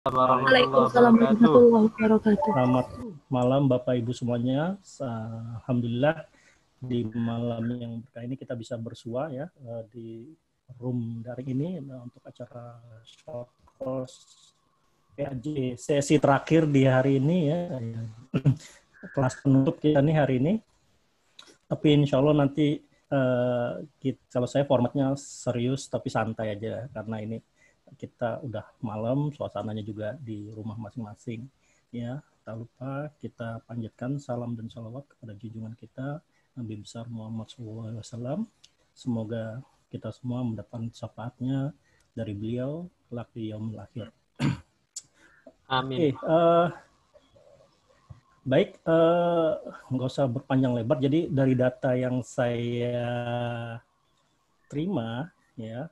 warahmatullahi Waalaikumsalam wabarakatuh. warahmatullahi wabarakatuh. Selamat malam Bapak Ibu semuanya. Alhamdulillah di malam yang berkah ini kita bisa bersua ya di room daring ini untuk acara short course PAJ sesi terakhir di hari ini ya. Kelas penutup kita nih hari ini. Tapi insya Allah nanti kalau saya formatnya serius tapi santai aja karena ini kita udah malam, suasananya juga di rumah masing-masing. Ya, tak lupa kita panjatkan salam dan salawat kepada junjungan kita Nabi besar Muhammad SAW. Semoga kita semua mendapat syafaatnya dari beliau kelak di yaumil akhir. Amin. Baik, nggak usah berpanjang lebar. Jadi dari data yang saya terima, ya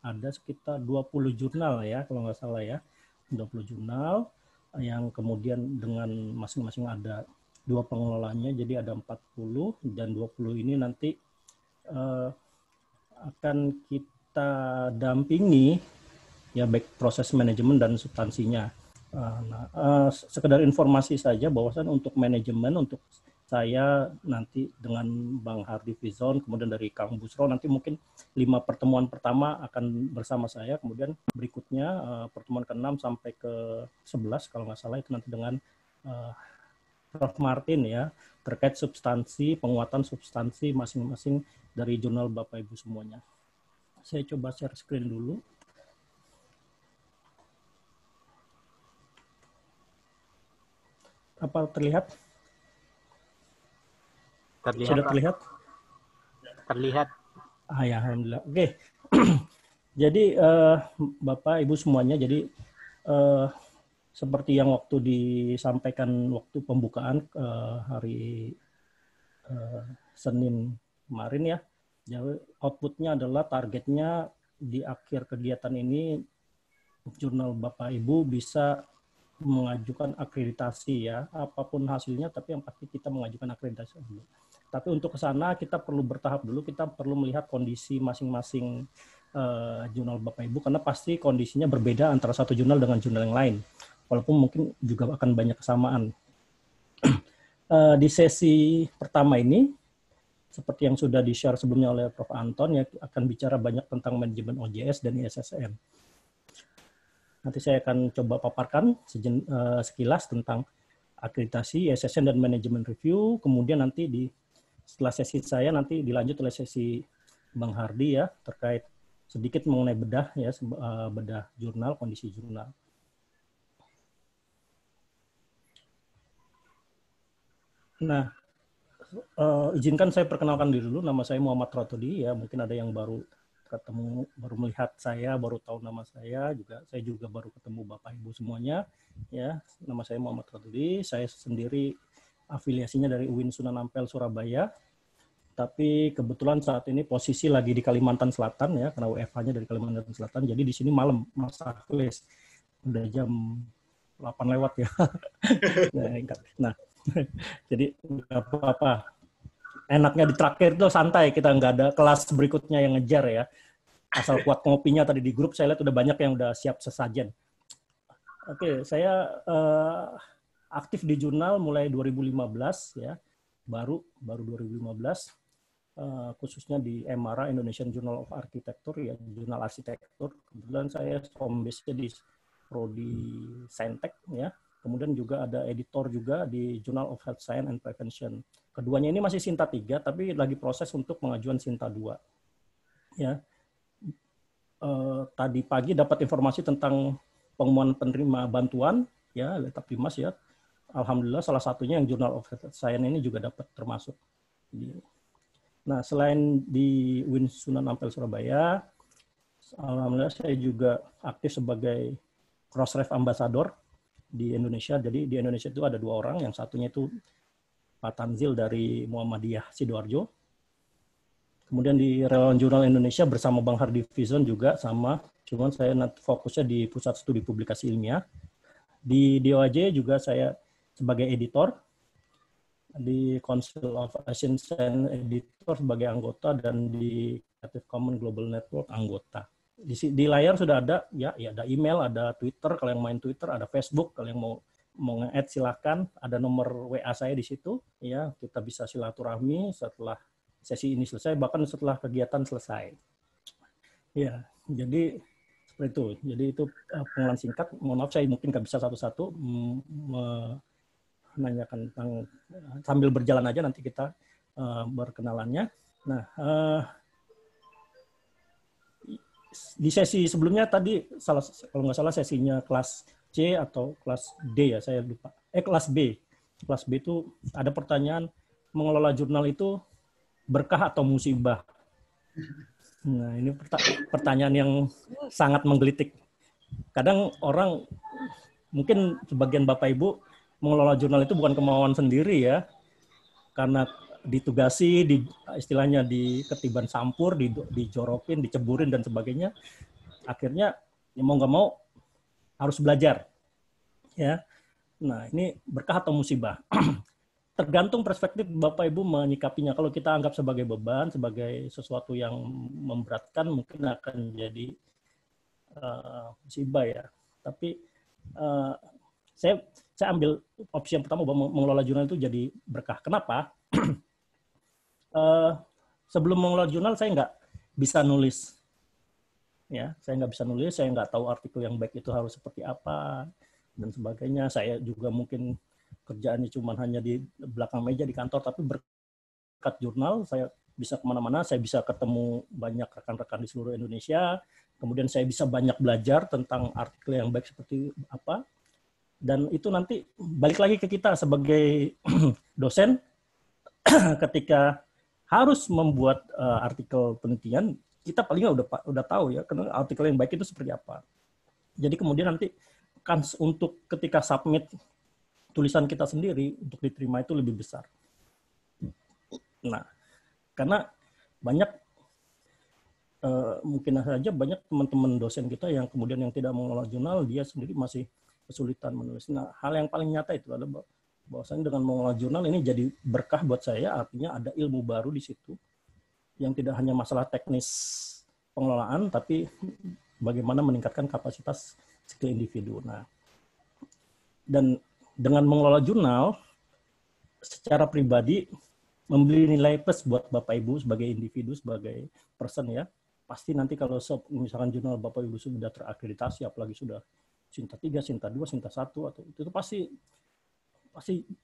ada sekitar 20 jurnal ya, kalau nggak salah ya. 20 jurnal yang kemudian dengan masing-masing ada 2 pengelolanya, jadi ada 40 dan 20 ini nanti akan kita dampingi ya baik proses manajemen dan substansinya. Sekedar informasi saja bahwasan untuk manajemen untuk saya nanti dengan Bang Hardi Fizon, kemudian dari Kang Busro nanti mungkin 5 pertemuan pertama akan bersama saya, kemudian berikutnya pertemuan ke-6 sampai ke-11 kalau nggak salah itu nanti dengan Prof. Martin ya terkait substansi, penguatan substansi masing-masing dari jurnal Bapak Ibu semuanya. Saya coba share screen dulu. Apa terlihat? Sudah terlihat? Terlihat. Ya, alhamdulillah. Oke. Jadi Bapak Ibu semuanya, jadi seperti yang waktu disampaikan waktu pembukaan hari Senin kemarin ya. Jadi outputnya adalah targetnya di akhir kegiatan ini jurnal Bapak Ibu bisa mengajukan akreditasi ya, apapun hasilnya, tapi yang pasti kita mengajukan akreditasi dulu. Tapi untuk ke sana kita perlu bertahap dulu, kita perlu melihat kondisi masing-masing jurnal Bapak Ibu, karena pasti kondisinya berbeda antara satu jurnal dengan jurnal yang lain, walaupun mungkin juga akan banyak kesamaan. Di sesi pertama ini, seperti yang sudah di-share sebelumnya oleh Prof. Anton, ya akan bicara banyak tentang manajemen OJS dan ISSN. Nanti saya akan coba paparkan sekilas tentang akreditasi, ISSN, dan manajemen review. Kemudian nanti setelah sesi saya nanti dilanjut oleh sesi Bang Hardi ya terkait sedikit mengenai bedah ya, bedah jurnal, kondisi jurnal. Nah, izinkan saya perkenalkan diri dulu. Nama saya Muhammad Rotodi ya. Mungkin ada yang baru ketemu, baru melihat saya, baru tahu nama saya juga. Saya juga baru ketemu Bapak Ibu semuanya. Ya, nama saya Muhammad Rotodi. Saya sendiri afiliasinya dari UIN Sunan Ampel Surabaya. Tapi kebetulan saat ini posisi lagi di Kalimantan Selatan ya, karena WFH-nya dari Kalimantan Selatan. Jadi di sini malam, Mas Aklis. Udah jam 8 lewat ya. Nah, jadi nggak apa-apa. Enaknya di terakhir itu santai, kita nggak ada kelas berikutnya yang ngejar ya. Asal kuat ngopinya tadi di grup saya lihat udah banyak yang udah siap sesajen. Oke, saya aktif di jurnal mulai 2015 ya, baru 2015, khususnya di EMARA, Indonesian Journal of Architecture ya, jurnal arsitektur. Kebetulan saya home base-nya di Prodi Saintek ya. Kemudian juga ada editor juga di Journal of Health Science and Prevention. Keduanya ini masih Sinta 3, tapi lagi proses untuk pengajuan Sinta 2. Ya. Tadi pagi dapat informasi tentang pengumuman penerima bantuan, ya, Letap Dimas ya. Alhamdulillah salah satunya yang Journal of Health Science ini juga dapat termasuk. Nah, selain di UIN Sunan Ampel Surabaya, alhamdulillah saya juga aktif sebagai Crossref Ambassador di Indonesia. Jadi di Indonesia itu ada 2 orang, yang satunya itu Pak Tanzil dari Muhammadiyah Sidoarjo. Kemudian di Relawan Jurnal Indonesia bersama Bang Hardi Fizon juga sama, cuman saya fokusnya di Pusat Studi Publikasi Ilmiah. Di DOAJ juga saya sebagai editor, di Council of Asian Science Editor sebagai anggota, dan di Creative Commons Global Network anggota. di layar sudah ada ya, ada email, ada Twitter kalau yang main Twitter, ada Facebook kalau yang mau nge-add silahkan, ada nomor WA saya di situ ya, kita bisa silaturahmi setelah sesi ini selesai, bahkan setelah kegiatan selesai. Ya, jadi seperti itu. Jadi itu pengenalan singkat. Mohon maaf saya mungkin nggak bisa satu-satu menanyakan tentang, sambil berjalan aja nanti kita berkenalannya. Nah, di sesi sebelumnya tadi kalau nggak salah sesinya kelas C atau kelas D ya, saya lupa. Kelas B. Kelas B itu ada pertanyaan, mengelola jurnal itu berkah atau musibah? Nah, ini pertanyaan yang sangat menggelitik. Kadang orang, mungkin sebagian Bapak Ibu, mengelola jurnal itu bukan kemauan sendiri ya, karena ditugasi, istilahnya ketiban sampur, dijorokin, diceburin dan sebagainya. Akhirnya ya mau nggak mau harus belajar, ya. Nah, ini berkah atau musibah? Tergantung perspektif Bapak Ibu menyikapinya. Kalau kita anggap sebagai beban, sebagai sesuatu yang memberatkan, mungkin akan jadi musibah ya. Tapi saya ambil opsi yang pertama bahwa mengelola jurnal itu jadi berkah. Kenapa? Sebelum mengelola jurnal saya nggak bisa nulis, ya. Saya nggak bisa nulis, saya nggak tahu artikel yang baik itu harus seperti apa dan sebagainya. Saya juga mungkin kerjaannya cuma hanya di belakang meja di kantor, tapi berkat jurnal saya bisa kemana-mana, saya bisa ketemu banyak rekan-rekan di seluruh Indonesia, kemudian saya bisa banyak belajar tentang artikel yang baik seperti apa, dan itu nanti balik lagi ke kita sebagai dosen ketika harus membuat artikel penelitian, kita paling udah tahu ya, karena artikel yang baik itu seperti apa. Jadi kemudian nanti kans untuk ketika submit tulisan kita sendiri untuk diterima itu lebih besar. Nah, karena banyak mungkin saja banyak teman-teman dosen kita yang kemudian yang tidak mengelola jurnal, dia sendiri masih kesulitan menulis. Nah, hal yang paling nyata itu adalah bahwasanya dengan mengelola jurnal ini jadi berkah buat saya, artinya ada ilmu baru di situ yang tidak hanya masalah teknis pengelolaan, tapi bagaimana meningkatkan kapasitas skill individu. Nah, dan dengan mengelola jurnal secara pribadi memberi nilai plus buat Bapak Ibu sebagai individu, sebagai person ya. Pasti nanti kalau misalkan jurnal Bapak Ibu sudah terakreditasi, apalagi sudah Sinta 3, Sinta 2, Sinta 1, atau itu pasti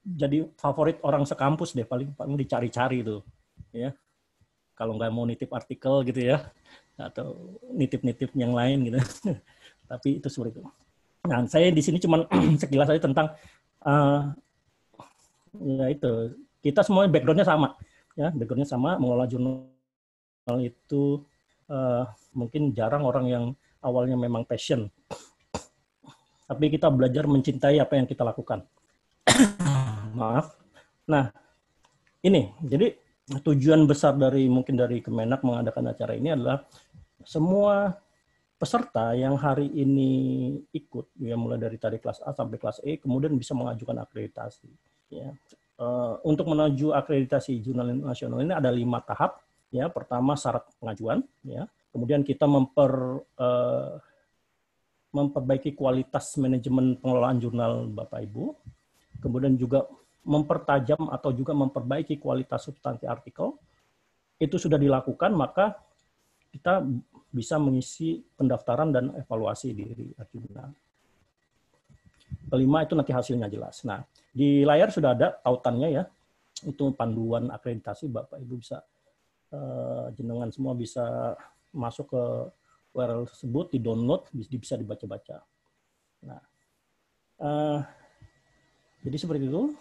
jadi favorit orang sekampus deh, paling dicari-cari tuh ya. Kalau nggak mau nitip artikel gitu ya, atau nitip-nitip yang lain gitu. Tapi itu seperti itu. Nah, saya di sini cuma sekilas saja tentang ya itu, kita semuanya background-nya sama ya, background-nya sama. Mengelola jurnal itu mungkin jarang orang yang awalnya memang passion, tapi kita belajar mencintai apa yang kita lakukan. Maaf. Nah, ini jadi tujuan besar mungkin dari Kemenak mengadakan acara ini adalah semua peserta yang hari ini ikut, ya mulai dari tadi kelas A sampai kelas E, kemudian bisa mengajukan akreditasi. Ya. Untuk menuju akreditasi jurnal nasional ini ada 5 tahap. Ya, pertama syarat pengajuan. Ya. Kemudian kita memperbaiki kualitas manajemen pengelolaan jurnal Bapak Ibu. Kemudian juga mempertajam atau juga memperbaiki kualitas substansi artikel. Itu sudah dilakukan, maka kita bisa mengisi pendaftaran dan evaluasi diri jurnal. Kelima itu nanti hasilnya jelas. Nah, di layar sudah ada tautannya ya. Itu panduan akreditasi, Bapak Ibu bisa jenengan semua bisa masuk ke URL tersebut, di-download, bisa dibaca-baca. Nah, jadi seperti itu.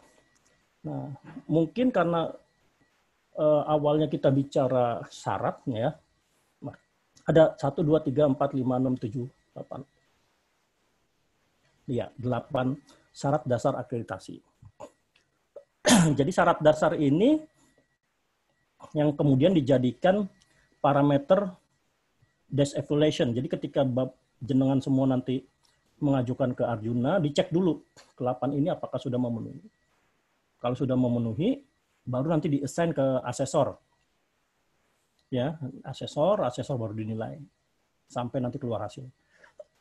Nah, mungkin karena awalnya kita bicara syarat ya. Ada 1, 2, 3, 4, 5, 6, 7, 8. Ya, 8 syarat dasar akreditasi. Jadi syarat dasar ini yang kemudian dijadikan parameter desk evaluation. Jadi ketika jenengan semua nanti mengajukan ke Arjuna, dicek dulu ke 8 ini apakah sudah memenuhi. Kalau sudah memenuhi, baru nanti di-assign ke asesor. Ya, asesor baru dinilai. sampai nanti keluar hasil.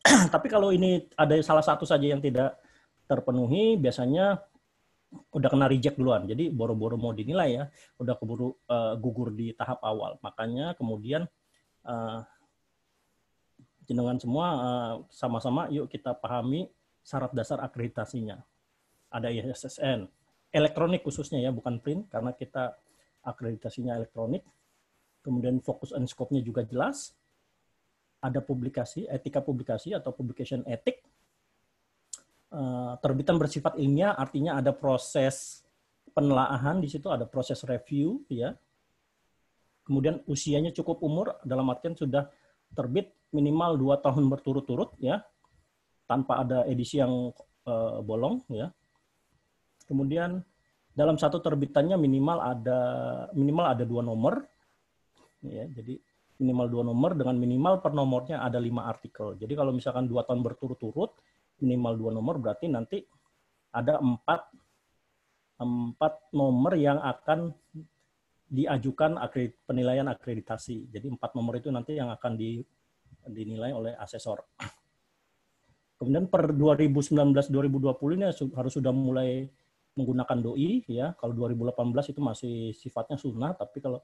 Tapi kalau ini ada salah satu saja yang tidak terpenuhi, biasanya udah kena reject duluan. Jadi boro-boro mau dinilai ya, udah keburu gugur di tahap awal. Makanya kemudian jenengan semua sama-sama yuk kita pahami syarat dasar akreditasinya. Ada ISSN, elektronik khususnya ya, bukan print, karena kita akreditasinya elektronik. Kemudian fokus and scope-nya juga jelas. Ada publikasi, etika publikasi atau publication ethic. Terbitan bersifat ilmiah, artinya ada proses penelaahan di situ, ada proses review, ya. Kemudian usianya cukup umur, dalam artian sudah terbit minimal 2 tahun berturut-turut, ya, tanpa ada edisi yang bolong, ya. Kemudian dalam satu terbitannya minimal ada 2 nomor, ya. Jadi minimal 2 nomor dengan minimal per nomornya ada 5 artikel. Jadi kalau misalkan 2 tahun berturut-turut, minimal 2 nomor berarti nanti ada 4 nomor yang akan diajukan penilaian akreditasi. Jadi 4 nomor itu nanti yang akan dinilai oleh asesor. Kemudian per 2019-2020 ini harus sudah mulai menggunakan doi, ya. Kalau 2018 itu masih sifatnya sunnah, tapi kalau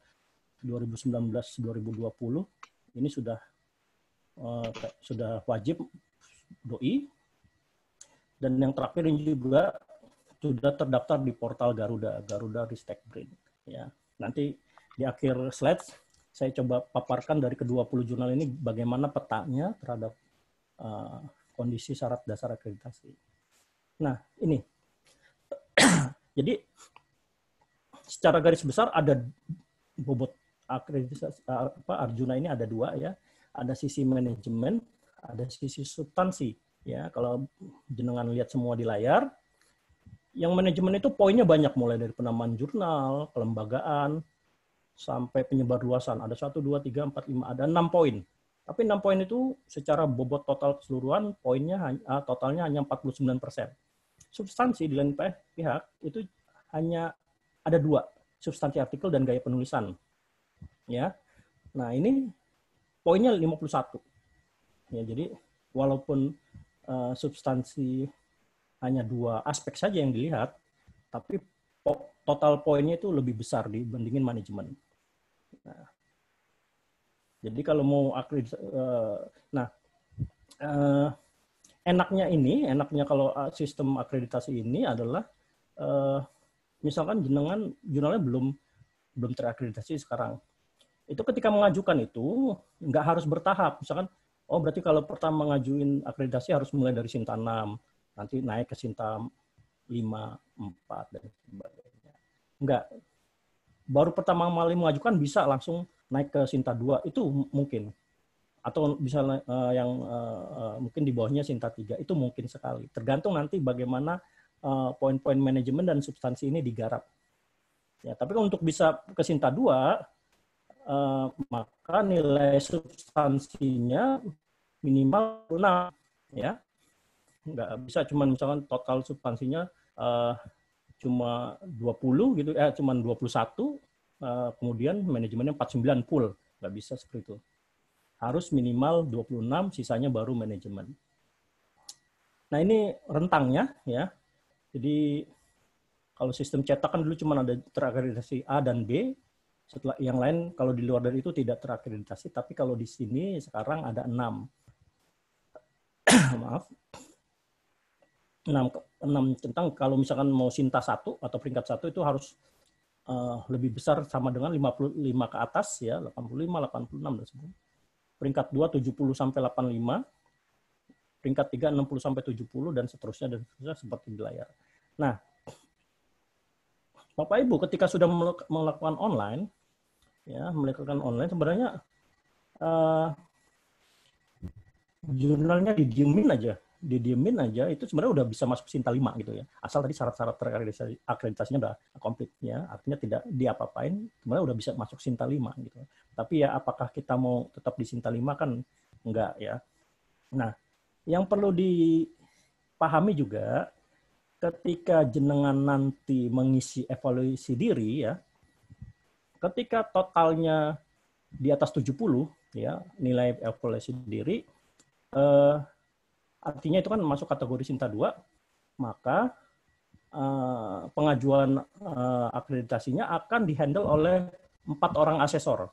2019-2020 ini sudah wajib doi. Dan yang terakhir ini juga sudah terdaftar di portal Garuda Ristek Brain, ya. Nanti di akhir slide saya coba paparkan dari ke-20 jurnal ini bagaimana petanya terhadap kondisi syarat dasar akreditasi. Nah, ini. Jadi secara garis besar ada bobot akreditasi Arjuna ini ada 2, ya. Ada sisi manajemen, ada sisi substansi, ya. Kalau jenengan lihat semua di layar, yang manajemen itu poinnya banyak, mulai dari penamaan jurnal, kelembagaan, sampai penyebarluasan. Ada 1, 2, 3, 4, 5, ada 6 poin. Tapi 6 poin itu secara bobot total keseluruhan poinnya totalnya hanya 49%. Substansi di lain pihak itu hanya ada 2, substansi artikel dan gaya penulisan. Ya. Nah, ini poinnya 51. Ya, jadi walaupun substansi hanya 2 aspek saja yang dilihat, tapi total poinnya itu lebih besar dibandingin manajemen. Nah, jadi kalau mau enaknya kalau sistem akreditasi ini adalah misalkan jurnalnya belum terakreditasi sekarang. Itu ketika mengajukan itu nggak harus bertahap. Misalkan, oh berarti kalau pertama ngajuin akreditasi harus mulai dari Sinta 6, nanti naik ke Sinta 5, 4, dan sebagainya. Enggak. Baru pertama kali mengajukan bisa langsung naik ke Sinta 2, itu mungkin. Atau bisa mungkin di bawahnya Sinta 3, itu mungkin sekali. Tergantung nanti bagaimana poin-poin manajemen dan substansi ini digarap. Ya, tapi untuk bisa ke Sinta 2, maka nilai substansinya minimal 6, ya. Nggak bisa cuman misalkan total substansinya cuma 20 gitu, cuman 21, kemudian manajemennya 49 full, nggak bisa seperti itu. Harus minimal 26, sisanya baru manajemen. Nah, ini rentangnya, ya. Jadi kalau sistem cetak kan dulu cuma ada terakreditasi A dan B. Setelah yang lain kalau di luar dari itu tidak terakreditasi, tapi kalau di sini sekarang ada 6. Maaf. 6 tentang kalau misalkan mau Sinta 1 atau peringkat 1 itu harus lebih besar sama dengan 55 ke atas, ya, 85, 86 dan sebagainya. Peringkat 2 70 sampai 85. Peringkat 3 60 sampai 70 dan seterusnya seperti di layar. Nah, Bapak Ibu ketika sudah melakukan online, ya, sebenarnya jurnalnya didiemin aja itu sebenarnya udah bisa masuk Sinta 5 gitu, ya. Asal tadi syarat-syarat akreditasinya udah komplit, ya. Artinya tidak diapa-apain, sebenarnya udah bisa masuk Sinta 5 gitu. Tapi ya apakah kita mau tetap di Sinta 5 kan enggak, ya. Nah, yang perlu dipahami juga ketika jenengan nanti mengisi evaluasi diri, ya. Ketika totalnya di atas 70, ya, nilai evaluasi diri, artinya itu kan masuk kategori Sinta 2, maka pengajuan akreditasinya akan dihandle oleh 4 orang asesor.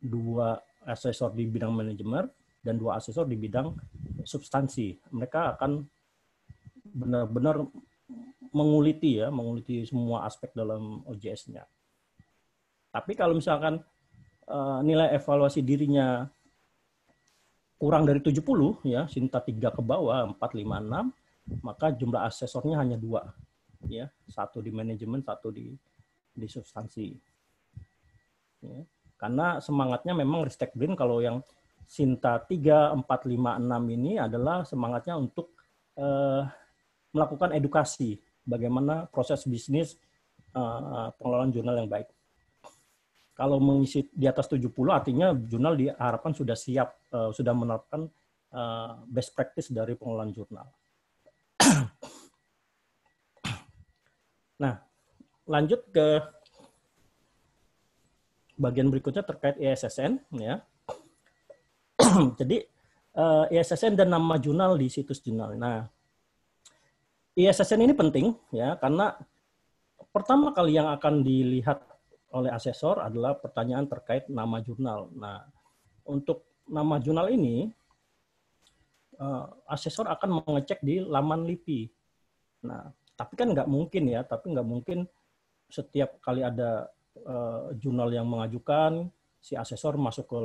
2 asesor di bidang manajemen dan 2 asesor di bidang substansi. Mereka akan benar-benar menguliti semua aspek dalam OJS-nya. Tapi kalau misalkan nilai evaluasi dirinya kurang dari 70, ya, Sinta 3 ke bawah, 4, 5, 6, maka jumlah asesornya hanya 2, ya, 1 di manajemen, 1 di substansi. Ya. Karena semangatnya memang Ristek BRIN kalau yang Sinta 3, 4, 5, 6 ini adalah semangatnya untuk melakukan edukasi bagaimana proses bisnis pengelolaan jurnal yang baik. Kalau mengisi di atas 70 artinya jurnal diharapkan sudah siap, sudah menerapkan best practice dari pengelolaan jurnal. Nah, lanjut ke bagian berikutnya terkait ISSN, ya. Jadi ISSN dan nama jurnal di situs jurnal. Nah, ISSN ini penting, ya, karena pertama kali yang akan dilihat oleh asesor adalah pertanyaan terkait nama jurnal. Nah, untuk nama jurnal ini asesor akan mengecek di laman LIPI. Nah, tapi kan nggak mungkin setiap kali ada jurnal yang mengajukan, si asesor masuk ke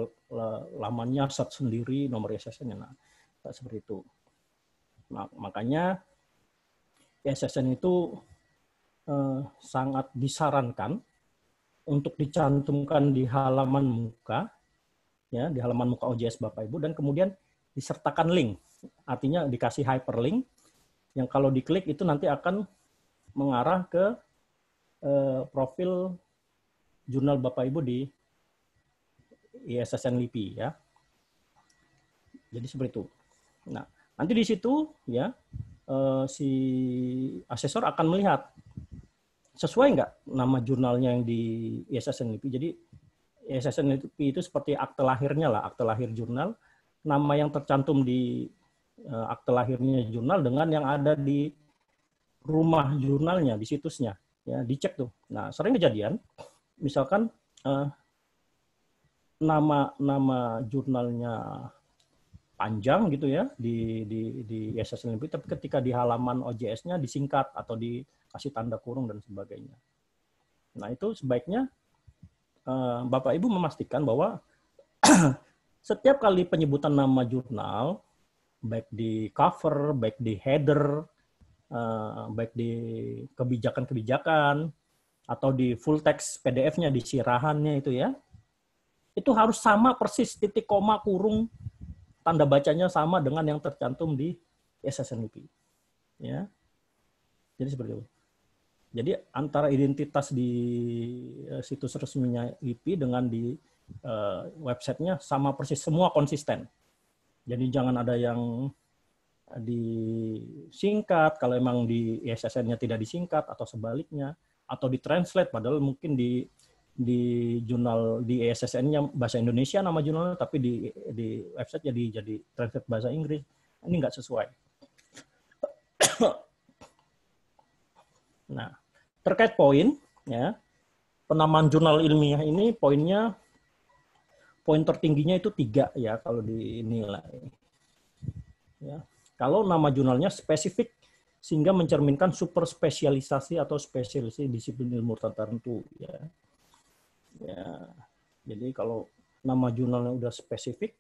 lamannya, search sendiri nomor ISSN-nya. Nah, seperti itu. Nah, makanya ISSN itu sangat disarankan untuk dicantumkan di halaman muka, ya, di halaman muka OJS Bapak Ibu, dan kemudian disertakan link. Artinya dikasih hyperlink, yang kalau diklik itu nanti akan mengarah ke profil jurnal Bapak Ibu di ISSN LIPI, ya. Jadi seperti itu. Nah, nanti di situ, ya, si asesor akan melihat sesuai nggak nama jurnalnya yang di ISSN LIPI. Jadi ISSN LIPI itu seperti akte lahirnya lah, akte lahir jurnal. Nama yang tercantum di akte lahirnya jurnal dengan yang ada di rumah jurnalnya, di situsnya, ya, dicek tuh. Nah, sering kejadian, misalkan nama jurnalnya panjang gitu ya di ISSN LIPI, tapi ketika di halaman OJS-nya disingkat atau dikasih tanda kurung dan sebagainya. Nah, itu sebaiknya Bapak Ibu memastikan bahwa setiap kali penyebutan nama jurnal, baik di cover, baik di header, baik di kebijakan-kebijakan, atau di full text PDF-nya, di sirahannya itu, ya, itu harus sama persis, titik, koma, kurung, tanda bacanya sama dengan yang tercantum di ISSN LIPI. Ya. Jadi seperti itu. Jadi antara identitas di situs resminya LIPI dengan di websitenya sama persis, semua konsisten. Jadi jangan ada yang disingkat kalau emang di ISSN-nya tidak disingkat, atau sebaliknya, atau ditranslate padahal mungkin di jurnal di ISSN-nya bahasa Indonesia nama jurnalnya, tapi di website jadi translate bahasa Inggris. Ini nggak sesuai. Nah, terkait poin, ya, penamaan jurnal ilmiah ini poin tertingginya itu 3, ya, kalau dinilai. Ya. Kalau nama jurnalnya spesifik sehingga mencerminkan super spesialisasi atau spesialisasi disiplin ilmu tertentu, ya. Ya, jadi kalau nama jurnalnya udah spesifik,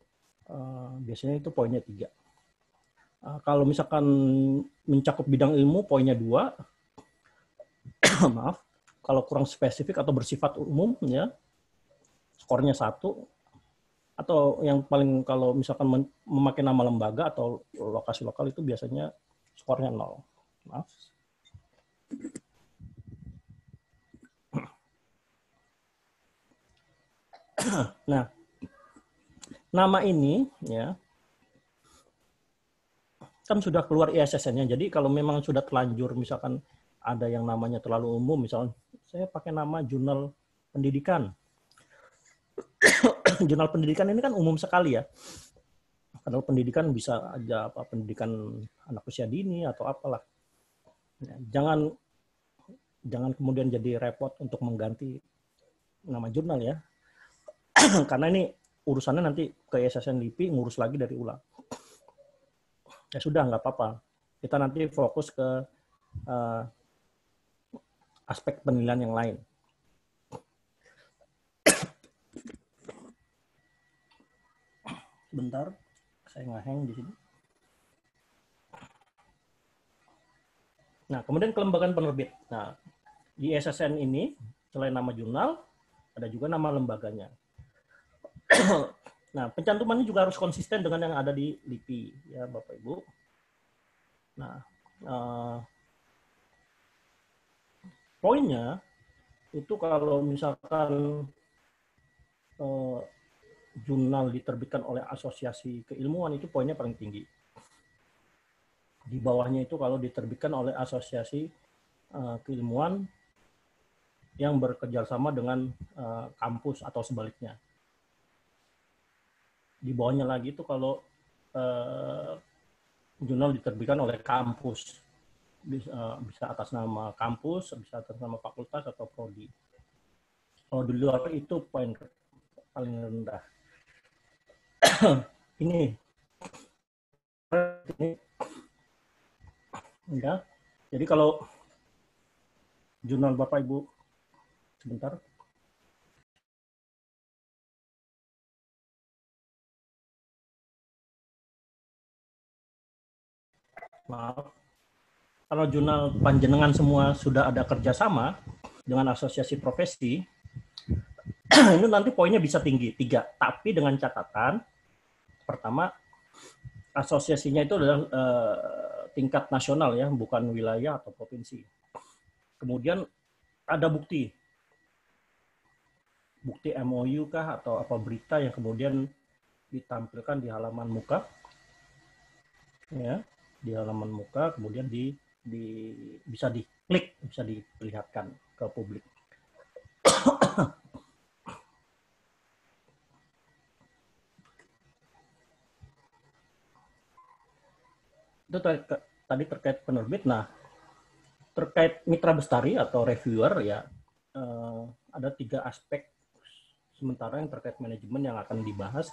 biasanya itu poinnya 3. Kalau misalkan mencakup bidang ilmu, poinnya 2. Maaf. Kalau kurang spesifik atau bersifat umum, ya, skornya 1. Atau yang paling, kalau misalkan memakai nama lembaga atau lokasi lokal, itu biasanya skornya 0. Maaf. Nah, nama ini, ya, kan sudah keluar ISSN-nya. Jadi kalau memang sudah terlanjur, misalkan ada yang namanya terlalu umum, misalnya saya pakai nama jurnal pendidikan, Jurnal pendidikan ini kan umum sekali ya. Padahal pendidikan bisa aja apa pendidikan anak usia dini atau apalah. Ya, jangan kemudian jadi repot untuk mengganti nama jurnal ya. Karena ini urusannya nanti ke SSN LIPI ngurus lagi dari ulang. Ya sudah, nggak apa-apa. Kita nanti fokus ke aspek penilaian yang lain. Bentar, saya ngeheng di sini. Nah, kemudian kelembagaan penerbit. Nah, di SSN ini selain nama jurnal, ada juga nama lembaganya. Nah, pencantumannya juga harus konsisten dengan yang ada di LIPI, ya Bapak Ibu. Nah, poinnya itu kalau misalkan jurnal diterbitkan oleh asosiasi keilmuan itu poinnya paling tinggi. Di bawahnya itu kalau diterbitkan oleh asosiasi keilmuan yang bekerja sama dengan kampus atau sebaliknya. Di bawahnya lagi itu kalau jurnal diterbitkan oleh kampus, bisa atas nama kampus, bisa atas nama fakultas atau prodi. Kalau di luar itu poin paling rendah. ini ya. Jadi kalau jurnal Bapak Ibu sebentar. Maaf. Kalau jurnal panjenengan semua sudah ada kerjasama dengan asosiasi profesi, ini nanti poinnya bisa tinggi, 3. Tapi dengan catatan, pertama, asosiasinya itu adalah tingkat nasional ya, bukan wilayah atau provinsi. Kemudian ada bukti MOU kah atau apa berita yang kemudian ditampilkan di halaman muka, ya, di halaman muka, kemudian bisa diklik, bisa diperlihatkan ke publik. Itu tadi terkait penerbit. Nah, terkait mitra bestari atau reviewer ya, ada 3 aspek sementara yang terkait manajemen yang akan dibahas.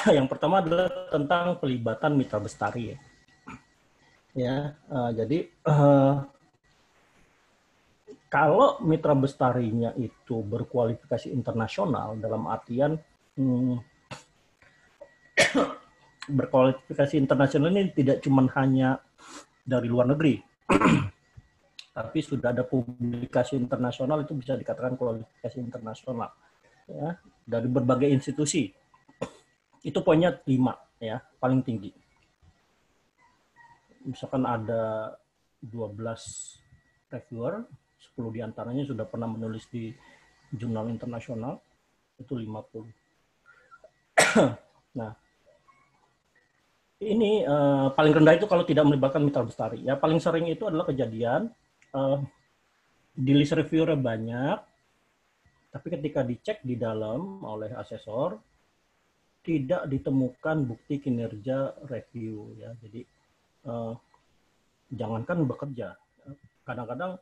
Yang pertama adalah tentang pelibatan mitra bestari. Ya, jadi kalau mitra bestarinya itu berkualifikasi internasional dalam artian berkualifikasi internasional ini tidak cuma hanya dari luar negeri, tapi sudah ada publikasi internasional, itu bisa dikatakan kualifikasi internasional ya, dari berbagai institusi. Itu poinnya 5 ya, paling tinggi. Misalkan ada 12 reviewer, 10 diantaranya sudah pernah menulis di jurnal internasional, itu 50. Nah, ini paling rendah itu kalau tidak melibatkan mitra bestari. Ya, paling sering itu adalah kejadian di list reviewer banyak, tapi ketika dicek di dalam oleh asesor tidak ditemukan bukti kinerja review ya. Jadi jangankan bekerja, kadang-kadang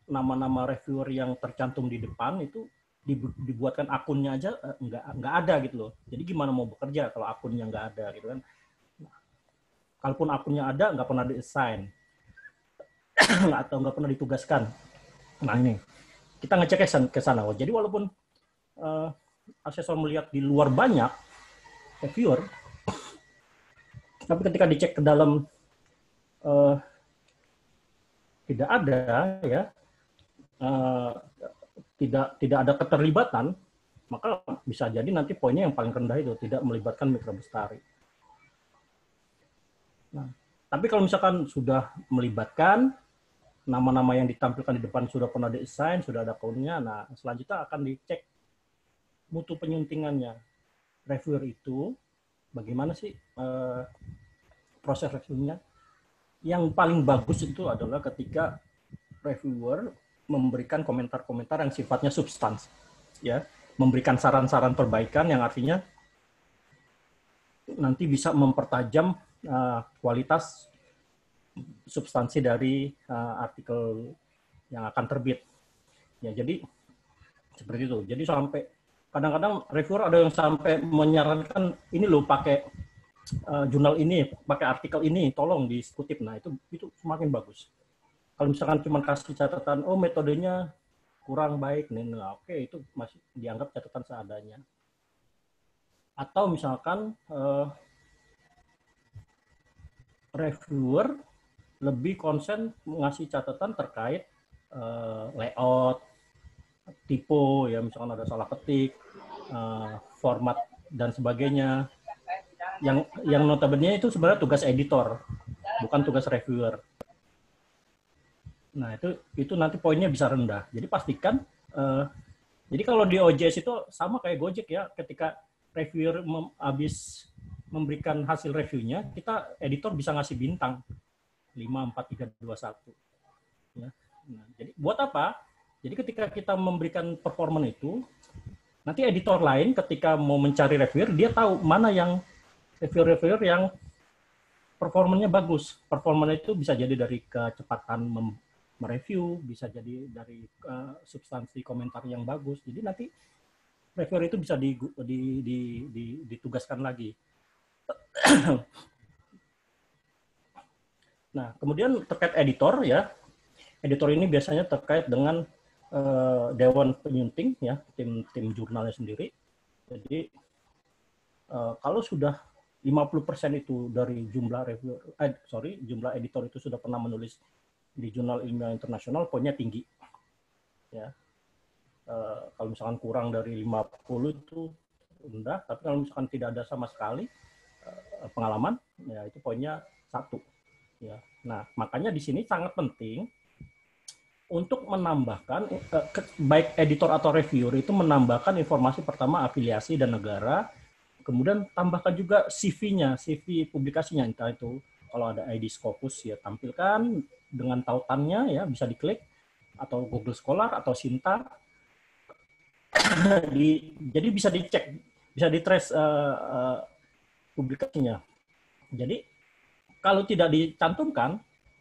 nama-nama reviewer yang tercantum di depan itu dibuatkan akunnya aja nggak ada gitu loh. Jadi gimana mau bekerja kalau akunnya nggak ada gitu kan? Kalaupun akunnya ada nggak pernah di-assign atau nggak pernah ditugaskan. Nah ini kita ngecek ke sana. Jadi walaupun asesor melihat di luar banyak reviewer, tapi ketika dicek ke dalam tidak ada ya, tidak ada keterlibatan, maka bisa jadi nanti poinnya yang paling rendah itu tidak melibatkan mitra bestari. Nah, tapi kalau misalkan sudah melibatkan, nama-nama yang ditampilkan di depan sudah pernah di-assign, sudah ada akunnya, nah selanjutnya akan dicek mutu penyuntingannya. Reviewer itu bagaimana sih proses reviewnya? Yang paling bagus itu adalah ketika reviewer memberikan komentar-komentar yang sifatnya substans, ya. memberikan saran-saran perbaikan yang artinya nanti bisa mempertajam kualitas substansi dari artikel yang akan terbit. Ya, jadi seperti itu. Jadi sampai kadang-kadang reviewer ada yang sampai menyarankan ini loh pakai jurnal ini, pakai artikel ini, tolong dikutip. Nah, itu semakin bagus. Kalau misalkan cuma kasih catatan, oh metodenya kurang baik, nah oke, itu masih dianggap catatan seadanya. Atau misalkan reviewer lebih konsen mengasih catatan terkait layout, tipe, ya misalkan ada salah ketik, format dan sebagainya. Yang notabene itu sebenarnya tugas editor, bukan tugas reviewer. Nah, itu nanti poinnya bisa rendah. Jadi pastikan, jadi kalau di OJS itu sama kayak Gojek ya, ketika reviewer habis memberikan hasil reviewnya, kita editor bisa ngasih bintang 5, 4, 3, 2, 1. Ya. Nah, jadi buat apa? Jadi ketika kita memberikan performance itu, nanti editor lain ketika mau mencari reviewer, dia tahu mana yang reviewer yang performanya bagus. Performanya itu bisa jadi dari kecepatan mereview, bisa jadi dari substansi komentar yang bagus. Jadi nanti reviewer itu bisa ditugaskan lagi. Nah, kemudian terkait editor ya. Editor ini biasanya terkait dengan dewan penyunting ya, tim jurnalnya sendiri. Jadi kalau sudah 50% itu dari jumlah reviewer, jumlah editor itu sudah pernah menulis di jurnal ilmiah internasional, poinnya tinggi. Ya. Kalau misalkan kurang dari 50 itu rendah, tapi kalau misalkan tidak ada sama sekali pengalaman, ya itu poinnya 1. Ya. Nah, makanya di sini sangat penting untuk menambahkan, baik editor atau reviewer itu menambahkan informasi pertama afiliasi dan negara, kemudian tambahkan juga CV-nya, CV publikasinya, entah itu kalau ada ID Scopus ya tampilkan dengan tautannya ya, bisa diklik, atau Google Scholar atau Sinta. Jadi bisa dicek, bisa ditrace publikasinya. Jadi kalau tidak dicantumkan,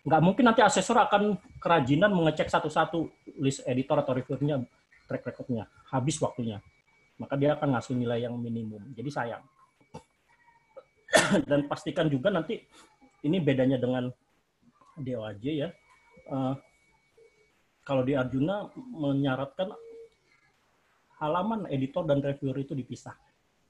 nggak mungkin nanti asesor akan kerajinan mengecek satu-satu list editor atau reviewernya, track record-nya, habis waktunya. Maka dia akan ngasih nilai yang minimum. Jadi sayang. Dan pastikan juga nanti, ini bedanya dengan DOAJ ya, kalau di Arjuna menyaratkan halaman editor dan reviewer itu dipisah.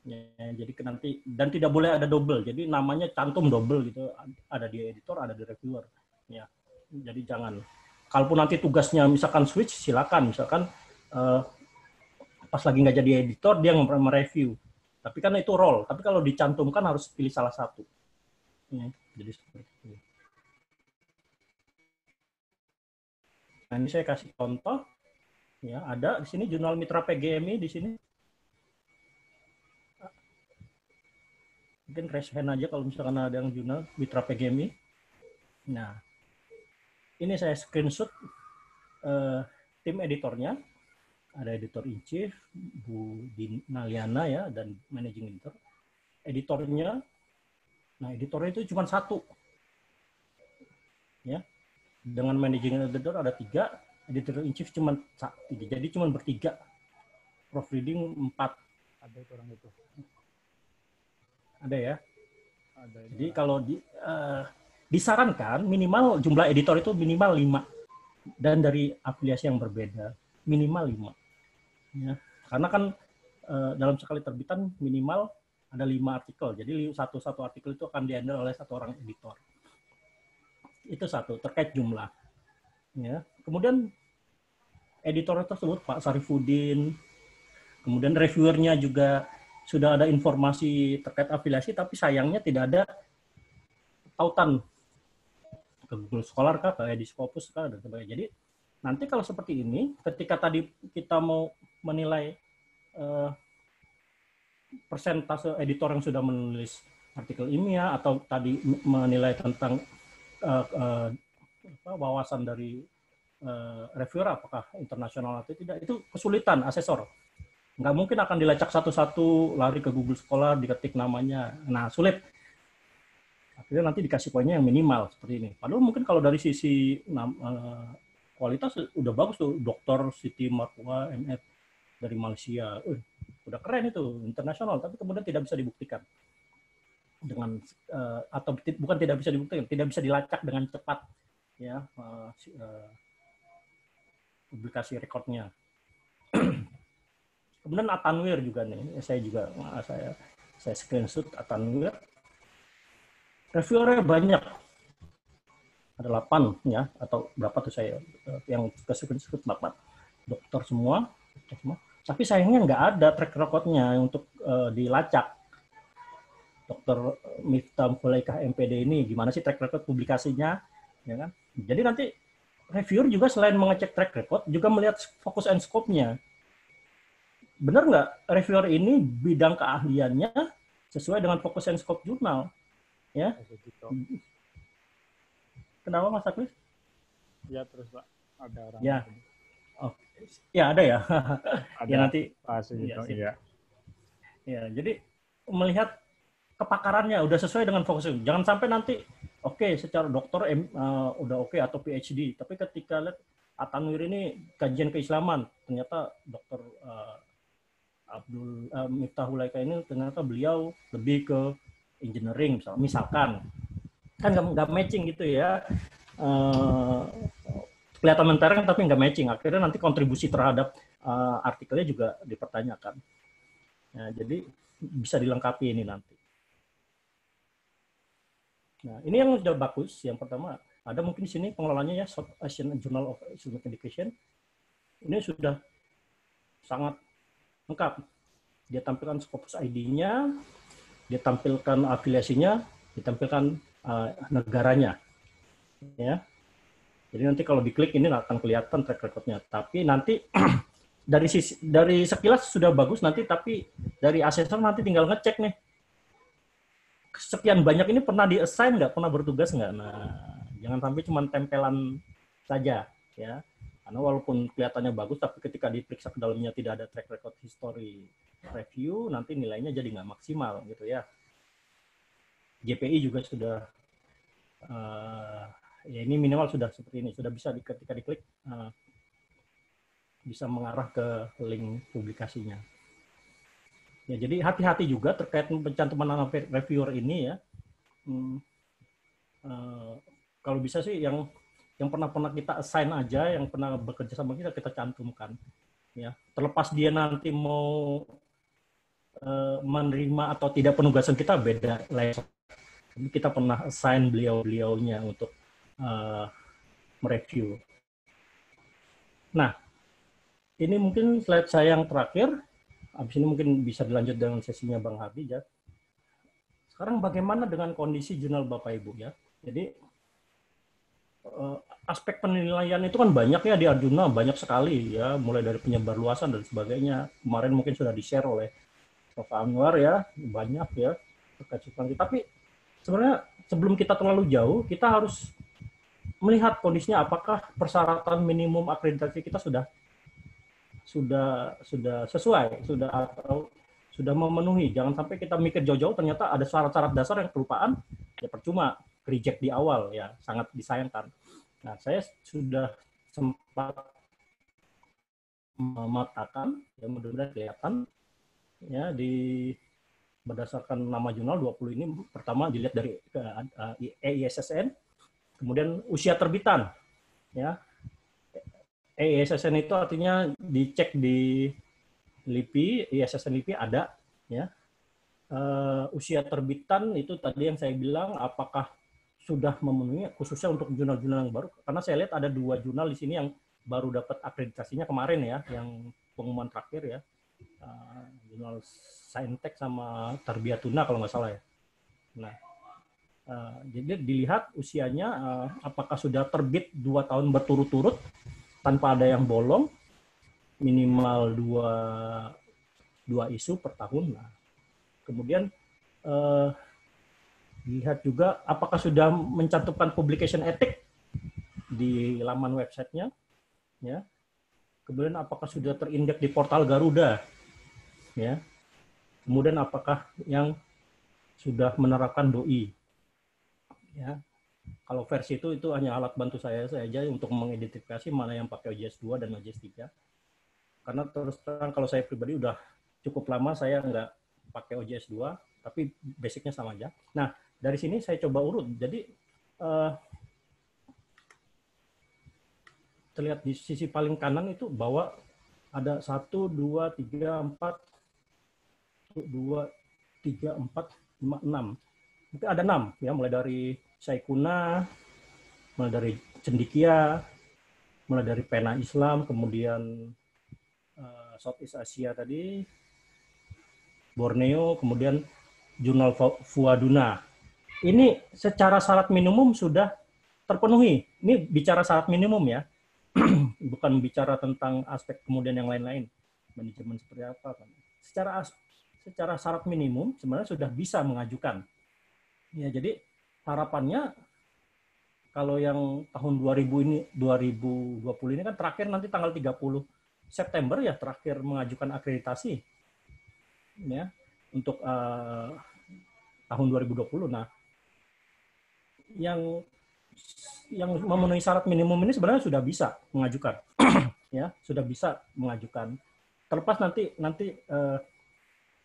Ya, jadi nanti, dan tidak boleh ada double, jadi namanya cantum double gitu, ada di editor, ada di reviewer. Ya, jadi jangan. Kalaupun nanti tugasnya misalkan switch, silakan. Misalkan pas lagi nggak jadi editor, dia mereview. Tapi kan itu role. Tapi kalau dicantumkan harus pilih salah satu. Ya, jadi seperti itu. Nah, ini saya kasih contoh. Ya, ada di sini jurnal Mitra PGMI di sini. Mungkin raise hand aja kalau misalkan ada yang jurnal Mitra PGMI. Nah, ini saya screenshot tim editornya. Ada editor in chief Bu Dinaliana ya, dan managing editor. Editornya, nah editornya itu cuma 1. Ya. Dengan managing editor ada 3, editor in chief cuma 3. Jadi cuma bertiga. Proofreading 4. Ada itu orang itu. Ada ya. Ada. Jadi kalau disarankan minimal jumlah editor itu minimal 5. Dan dari afiliasi yang berbeda minimal 5. Ya. Karena kan dalam sekali terbitan minimal ada 5 artikel. Jadi satu artikel itu akan dihandle oleh 1 orang editor. Itu 1 terkait jumlah. Ya. Kemudian editor tersebut Pak Sarifudin, kemudian reviewernya juga sudah ada informasi terkait afiliasi, tapi sayangnya tidak ada tautan ke Google Scholar kah, ke ID Scopus kah, dan sebagainya. Jadi nanti kalau seperti ini, ketika tadi kita mau menilai persentase editor yang sudah menulis artikel ilmiah, atau tadi menilai tentang wawasan dari reviewer apakah internasional atau tidak, itu kesulitan asesor. Nggak mungkin akan dilacak satu-satu, lari ke Google Scholar, diketik namanya. Nah, sulit. Akhirnya nanti dikasih poinnya yang minimal seperti ini. Padahal mungkin kalau dari sisi kualitas udah bagus tuh, Dr. Siti Marwa MF dari Malaysia. Udah keren itu, internasional, tapi kemudian tidak bisa dibuktikan dengan atau bukan tidak bisa dibuktikan, tidak bisa dilacak dengan cepat ya publikasi rekodnya. Kemudian Atanwir juga nih, saya screenshot Atanwir. Reviewernya banyak, ada 8 ya, atau berapa tuh saya yang screenshot 8 dokter semua. Tapi sayangnya nggak ada track recordnya untuk dilacak. Dr. Miftah Zulaikha MPD ini gimana sih track record publikasinya, ya kan? Jadi nanti reviewer juga selain mengecek track record juga melihat fokus and scope-nya. Benar nggak reviewer ini bidang keahliannya sesuai dengan fokus and scope jurnal, ya? Kenapa Mas Aklis? Ya terus Pak, ada orang. Ya, oh, ya ada ya. Ada ya nanti. gitu, iya. Ya, jadi melihat kepakarannya udah sesuai dengan fokusnya. Jangan sampai nanti secara dokter udah atau PhD, tapi ketika lihat Atanwir ini kajian keislaman, ternyata dokter Miftah Zulaikha ini ternyata beliau lebih ke engineering misalkan. Kan nggak matching gitu ya. Kelihatan mentereng tapi nggak matching. Akhirnya nanti kontribusi terhadap artikelnya juga dipertanyakan. Nah, jadi bisa dilengkapi ini nanti. Nah, ini yang sudah bagus. Yang pertama, ada mungkin di sini pengelolanya ya, South Asian Journal of Islamic Education. Ini sudah sangat lengkap. Dia tampilkan Scopus ID-nya, dia tampilkan afiliasinya, ditampilkan negaranya. Ya. Jadi nanti kalau diklik ini akan kelihatan track record-nya. Tapi nanti dari sekilas sudah bagus nanti, tapi dari asesor nanti tinggal ngecek nih. Sekian banyak ini pernah di-assign nggak, pernah bertugas nggak? Nah, jangan sampai cuma tempelan saja, ya. Karena walaupun kelihatannya bagus, tapi ketika diperiksa ke dalamnya tidak ada track record history review, nanti nilainya jadi nggak maksimal, gitu ya. JPI juga sudah, ya ini minimal sudah seperti ini, sudah bisa ketika diklik, bisa mengarah ke link publikasinya. Ya, jadi hati-hati juga terkait pencantuman nama reviewer ini ya. Kalau bisa sih yang pernah kita assign aja, yang pernah bekerja sama kita cantumkan. Ya, terlepas dia nanti mau menerima atau tidak penugasan kita beda level. Kita pernah assign beliau-beliaunya untuk mereview. Nah, ini mungkin slide saya yang terakhir. Habis ini mungkin bisa dilanjut dengan sesinya Bang Habib ya. Sekarang bagaimana dengan kondisi jurnal Bapak Ibu ya? Jadi aspek penilaian itu kan banyak ya di Arjuna, banyak sekali ya, mulai dari penyebar luasan dan sebagainya. Kemarin mungkin sudah di-share oleh Prof. Anwar ya, banyak ya terkait substansi. Tapi sebenarnya sebelum kita terlalu jauh, kita harus melihat kondisinya apakah persyaratan minimum akreditasi kita sudah sesuai, sudah memenuhi. Jangan sampai kita mikir jauh-jauh ternyata ada syarat-syarat dasar yang kelupaan, ya percuma, reject di awal ya, sangat disayangkan. Nah, saya sudah sempat memetakan, ya mudah-mudahan kelihatan ya berdasarkan nama jurnal 20 ini. Pertama dilihat dari EISSN, kemudian usia terbitan ya. EISSN itu artinya dicek di LIPI, EISSN LIPI ada ya. Usia terbitan itu tadi yang saya bilang apakah sudah memenuhi, khususnya untuk jurnal-jurnal yang baru, karena saya lihat ada 2 jurnal di sini yang baru dapat akreditasinya kemarin ya, yang pengumuman terakhir ya, jurnal Saintek sama Tarbiyatuna kalau nggak salah ya. Nah, jadi dilihat usianya apakah sudah terbit 2 tahun berturut-turut tanpa ada yang bolong, minimal 2 isu per tahun. Nah, kemudian lihat juga apakah sudah mencantumkan publication ethic di laman websitenya, ya. Kemudian apakah sudah terindeks di portal Garuda, ya. Kemudian apakah yang sudah menerapkan doi, ya. Kalau versi itu hanya alat bantu saya saja untuk mengidentifikasi mana yang pakai OJS 2 dan OJS 3. Karena terus terang kalau saya pribadi udah cukup lama saya nggak pakai OJS 2, tapi basicnya sama aja. Nah, dari sini saya coba urut. Jadi terlihat di sisi paling kanan itu bahwa ada 1, 2, 3, 4, 2, 3, 4, 5, 6. Mungkin ada 6 ya, mulai dari Saikuna, mulai dari Cendikia, mulai dari Pena Islam, kemudian Southeast Asia tadi, Borneo, kemudian Jurnal Fuaduna. Ini secara syarat minimum sudah terpenuhi. Ini bicara syarat minimum ya, bukan bicara tentang aspek kemudian yang lain-lain, manajemen seperti apa kan. Secara syarat minimum sebenarnya sudah bisa mengajukan. Ya, jadi harapannya kalau yang tahun 2020 ini kan terakhir nanti tanggal 30 September ya terakhir mengajukan akreditasi ya untuk tahun 2020. Nah, yang memenuhi syarat minimum ini sebenarnya sudah bisa mengajukan ya, sudah bisa mengajukan. Terlepas nanti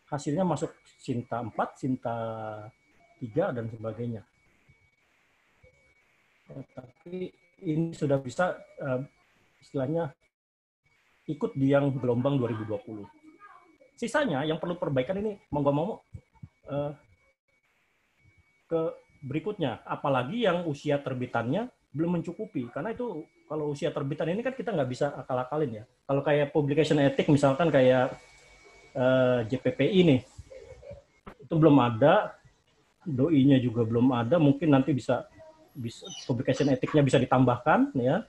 hasilnya masuk Sinta 4, Sinta 3 dan sebagainya. Tapi ini sudah bisa istilahnya ikut di yang gelombang 2020. Sisanya yang perlu perbaikan ini mau nggak mau ke berikutnya, apalagi yang usia terbitannya belum mencukupi, karena itu kalau usia terbitan ini kan kita nggak bisa akal-akalin ya. Kalau kayak publication ethic misalkan kayak JPPI nih, itu belum ada, doi-nya juga belum ada, mungkin nanti bisa publication etiknya bisa ditambahkan ya.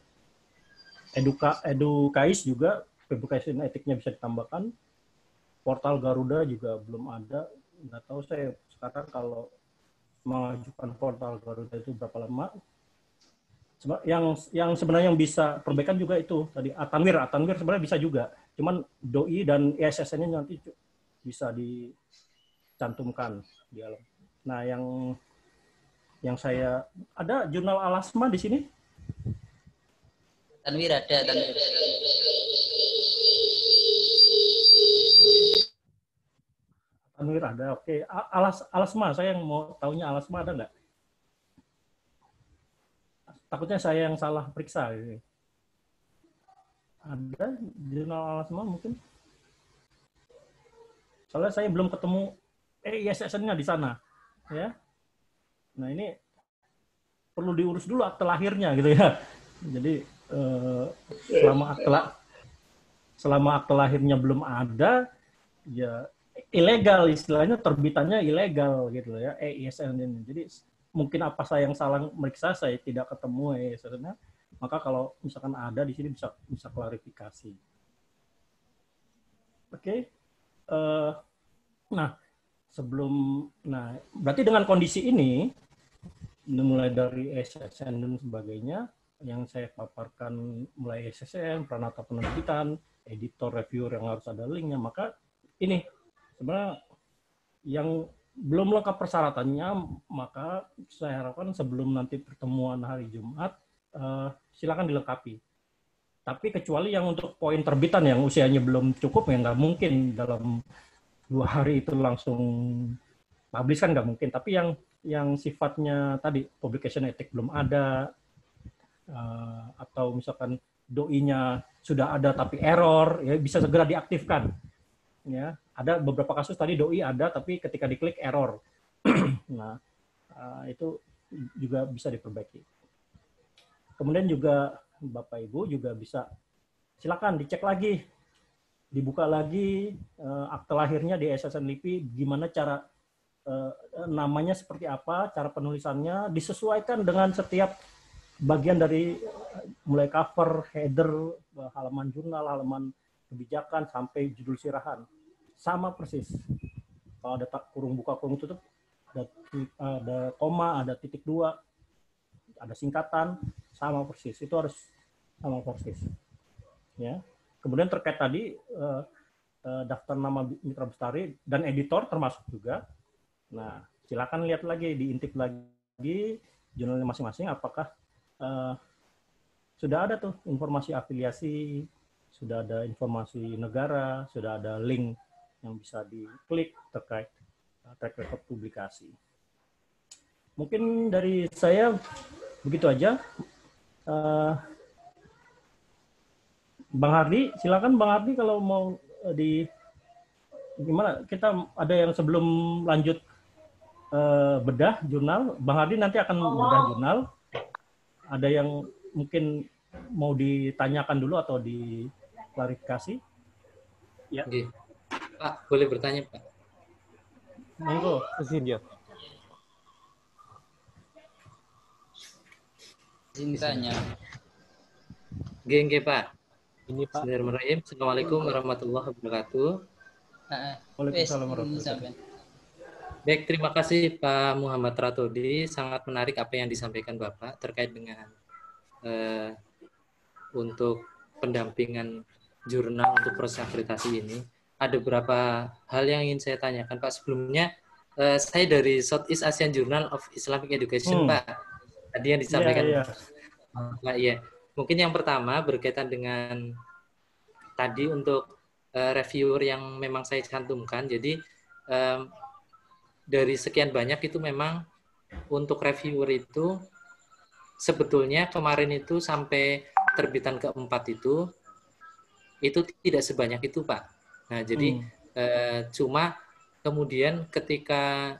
Edukais juga publication etiknya bisa ditambahkan. Portal Garuda juga belum ada. Nggak tahu saya sekarang kalau mengajukan portal Garuda itu berapa lama. Yang sebenarnya yang bisa perbaikan juga itu tadi Atanwir sebenarnya bisa juga. Cuman doi dan ISSN-nya nanti bisa dicantumkan di dalam. Nah, yang saya ada jurnal Alasma di sini. Tanwir ada, Tanwir. Tanwir ada, oke. Alasma, saya yang mau tahunya Alasma ada nggak? Takutnya saya yang salah periksa. Gitu. Ada jurnal Alasma mungkin? Soalnya saya belum ketemu ISSN-nya di sana, ya. Nah ini perlu diurus dulu akte lahirnya gitu ya. Jadi selama akte lahirnya belum ada, ya ilegal istilahnya, terbitannya ilegal gitu ya ISSN ini. Jadi mungkin apa saya yang salah meriksa, saya tidak ketemu ISSN-nya, maka kalau misalkan ada di sini bisa klarifikasi. Oke. Nah berarti dengan kondisi ini mulai dari SSN dan sebagainya yang saya paparkan, mulai SSN, Pranata Penerbitan, editor, reviewer yang harus ada linknya, maka ini sebenarnya yang belum lengkap persyaratannya, maka saya harapkan sebelum nanti pertemuan hari Jumat, silakan dilengkapi. Tapi kecuali yang untuk poin terbitan yang usianya belum cukup, ya nggak mungkin dalam 2 hari itu langsung publish kan nggak mungkin. Tapi yang sifatnya tadi publication ethic belum ada, atau misalkan doi-nya sudah ada tapi error, ya bisa segera diaktifkan. Ya, ada beberapa kasus tadi doi ada tapi ketika diklik error. Nah, itu juga bisa diperbaiki. Kemudian juga Bapak Ibu juga bisa silakan dicek lagi, dibuka lagi akte lahirnya di SSN LIPI, gimana cara namanya seperti apa, cara penulisannya disesuaikan dengan setiap bagian dari mulai cover, header, halaman jurnal, halaman kebijakan sampai judul sirahan. Sama persis. Kalau ada kurung buka, kurung tutup, ada koma, ada titik 2, ada singkatan, sama persis. Itu harus sama persis. Ya. Kemudian terkait tadi daftar nama Mitra Bestari dan editor termasuk juga. Nah, silakan lihat lagi, diintip lagi jurnalnya masing-masing apakah sudah ada tuh informasi afiliasi, sudah ada informasi negara, sudah ada link yang bisa diklik terkait track record publikasi. Mungkin dari saya begitu aja. Bang Hardi, silakan Bang Hardi kalau mau gimana? Kita ada yang sebelum lanjut bedah jurnal, Bang Hardi nanti akan bedah jurnal. Ada yang mungkin mau ditanyakan dulu atau diklarifikasi? Ya. Pak, boleh bertanya, Pak? Monggo, izin ya. Ini tanya. Geng, Pak. Ini Pak. Bismillahirrahmanirrahim. Assalamualaikum warahmatullahi wabarakatuh. Waalaikumsalam warahmatullahi wabarakatuh. Baik, terima kasih Pak Muhammad Ratodi. Sangat menarik apa yang disampaikan Bapak terkait dengan untuk pendampingan jurnal untuk proses akreditasi ini. Ada beberapa hal yang ingin saya tanyakan Pak. Sebelumnya, saya dari Southeast Asian Journal of Islamic Education Pak. Tadi yang disampaikan Pak, ya. Mungkin yang pertama berkaitan dengan tadi untuk reviewer yang memang saya cantumkan. Jadi dari sekian banyak itu memang untuk reviewer itu sebetulnya kemarin itu sampai terbitan keempat itu tidak sebanyak itu Pak. Nah jadi cuma kemudian ketika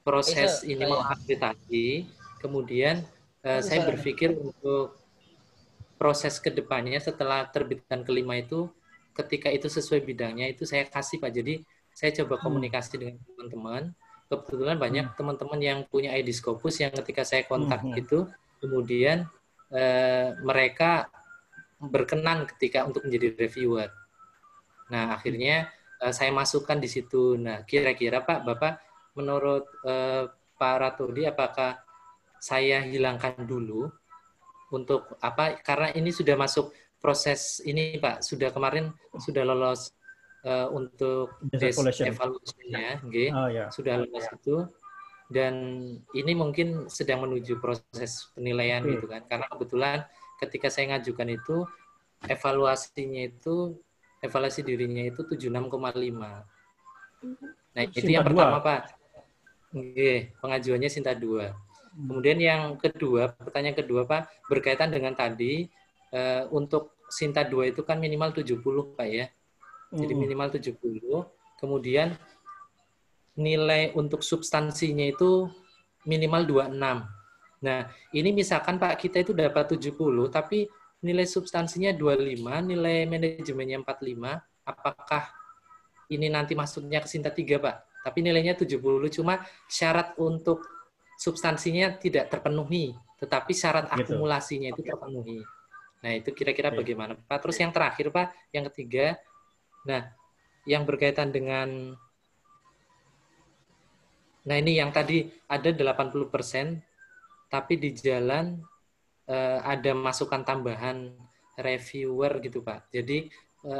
proses ini mau akreditasi, kemudian saya berpikir untuk proses kedepannya setelah terbitan kelima itu, ketika itu sesuai bidangnya itu saya kasih Pak. Jadi saya coba komunikasi dengan teman-teman. Kebetulan banyak teman-teman yang punya ID Scopus yang ketika saya kontak itu, kemudian mereka berkenan ketika untuk menjadi reviewer. Nah akhirnya saya masukkan di situ. Nah kira-kira Pak, Bapak menurut Pak Ratodi apakah saya hilangkan dulu untuk apa? Karena ini sudah masuk proses ini Pak, sudah kemarin sudah lolos untuk evaluasinya, sudah lolos itu, dan ini mungkin sedang menuju proses penilaian gitu kan? Karena kebetulan ketika saya ngajukan itu evaluasi dirinya itu 76,5. Nah itu yang pertama Pak. Pengajuannya Sinta 2. Kemudian yang kedua, pertanyaan kedua Pak, berkaitan dengan tadi, untuk Sinta 2 itu kan minimal 70 Pak ya. Jadi minimal 70. Kemudian nilai untuk substansinya itu minimal 26. Nah, ini misalkan Pak kita itu dapat 70, tapi nilai substansinya 25, nilai manajemennya 45, apakah ini nanti masuknya ke Sinta 3 Pak? Tapi nilainya 70, cuma syarat untuk substansinya tidak terpenuhi, tetapi syarat akumulasinya itu terpenuhi. Nah, itu kira-kira bagaimana Pak? Terus yang terakhir Pak, yang ketiga, nah, yang berkaitan dengan, nah ini yang tadi ada 80%, tapi di jalan ada masukan tambahan reviewer gitu Pak. Jadi,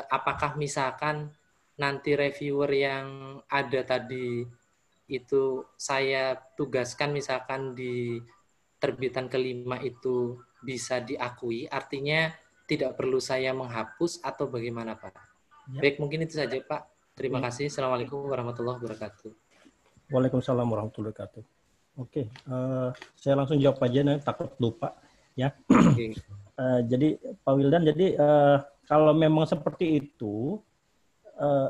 apakah misalkan nanti reviewer yang ada tadi itu saya tugaskan misalkan di terbitan kelima itu bisa diakui, artinya tidak perlu saya menghapus atau bagaimana Pak? Baik, mungkin itu saja Pak. Terima kasih. Assalamualaikum warahmatullahi wabarakatuh. Waalaikumsalam warahmatullahi wabarakatuh. Oke, saya langsung jawab aja nih, takut lupa ya. Jadi Pak Wildan, jadi kalau memang seperti itu,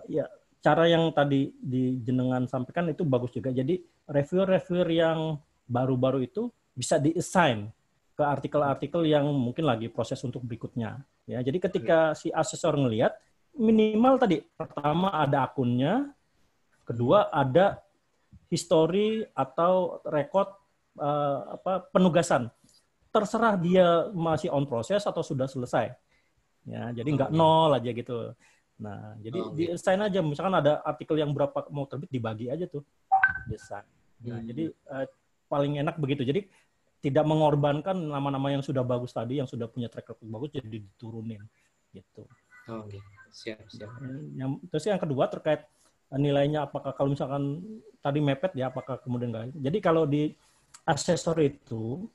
ya cara yang tadi di jenengan sampaikan itu bagus juga. Jadi reviewer yang baru-baru itu bisa di-assign ke artikel-artikel yang mungkin lagi proses untuk berikutnya. Ya, jadi ketika si asesor ngelihat, minimal tadi pertama ada akunnya, kedua ada history atau rekod penugasan. Terserah dia masih on proses atau sudah selesai. Ya, jadi nggak nol aja gitu. Nah, jadi di-assign aja. Misalkan ada artikel yang berapa mau terbit, dibagi aja tuh. Desain. Nah, jadi paling enak begitu. Jadi tidak mengorbankan nama-nama yang sudah bagus tadi, yang sudah punya track record bagus, jadi diturunin. Gitu. Oh, oke. Siap, siap. Terus yang kedua terkait nilainya, apakah kalau misalkan tadi mepet ya, apakah kemudian enggak. Jadi kalau di asesor itu,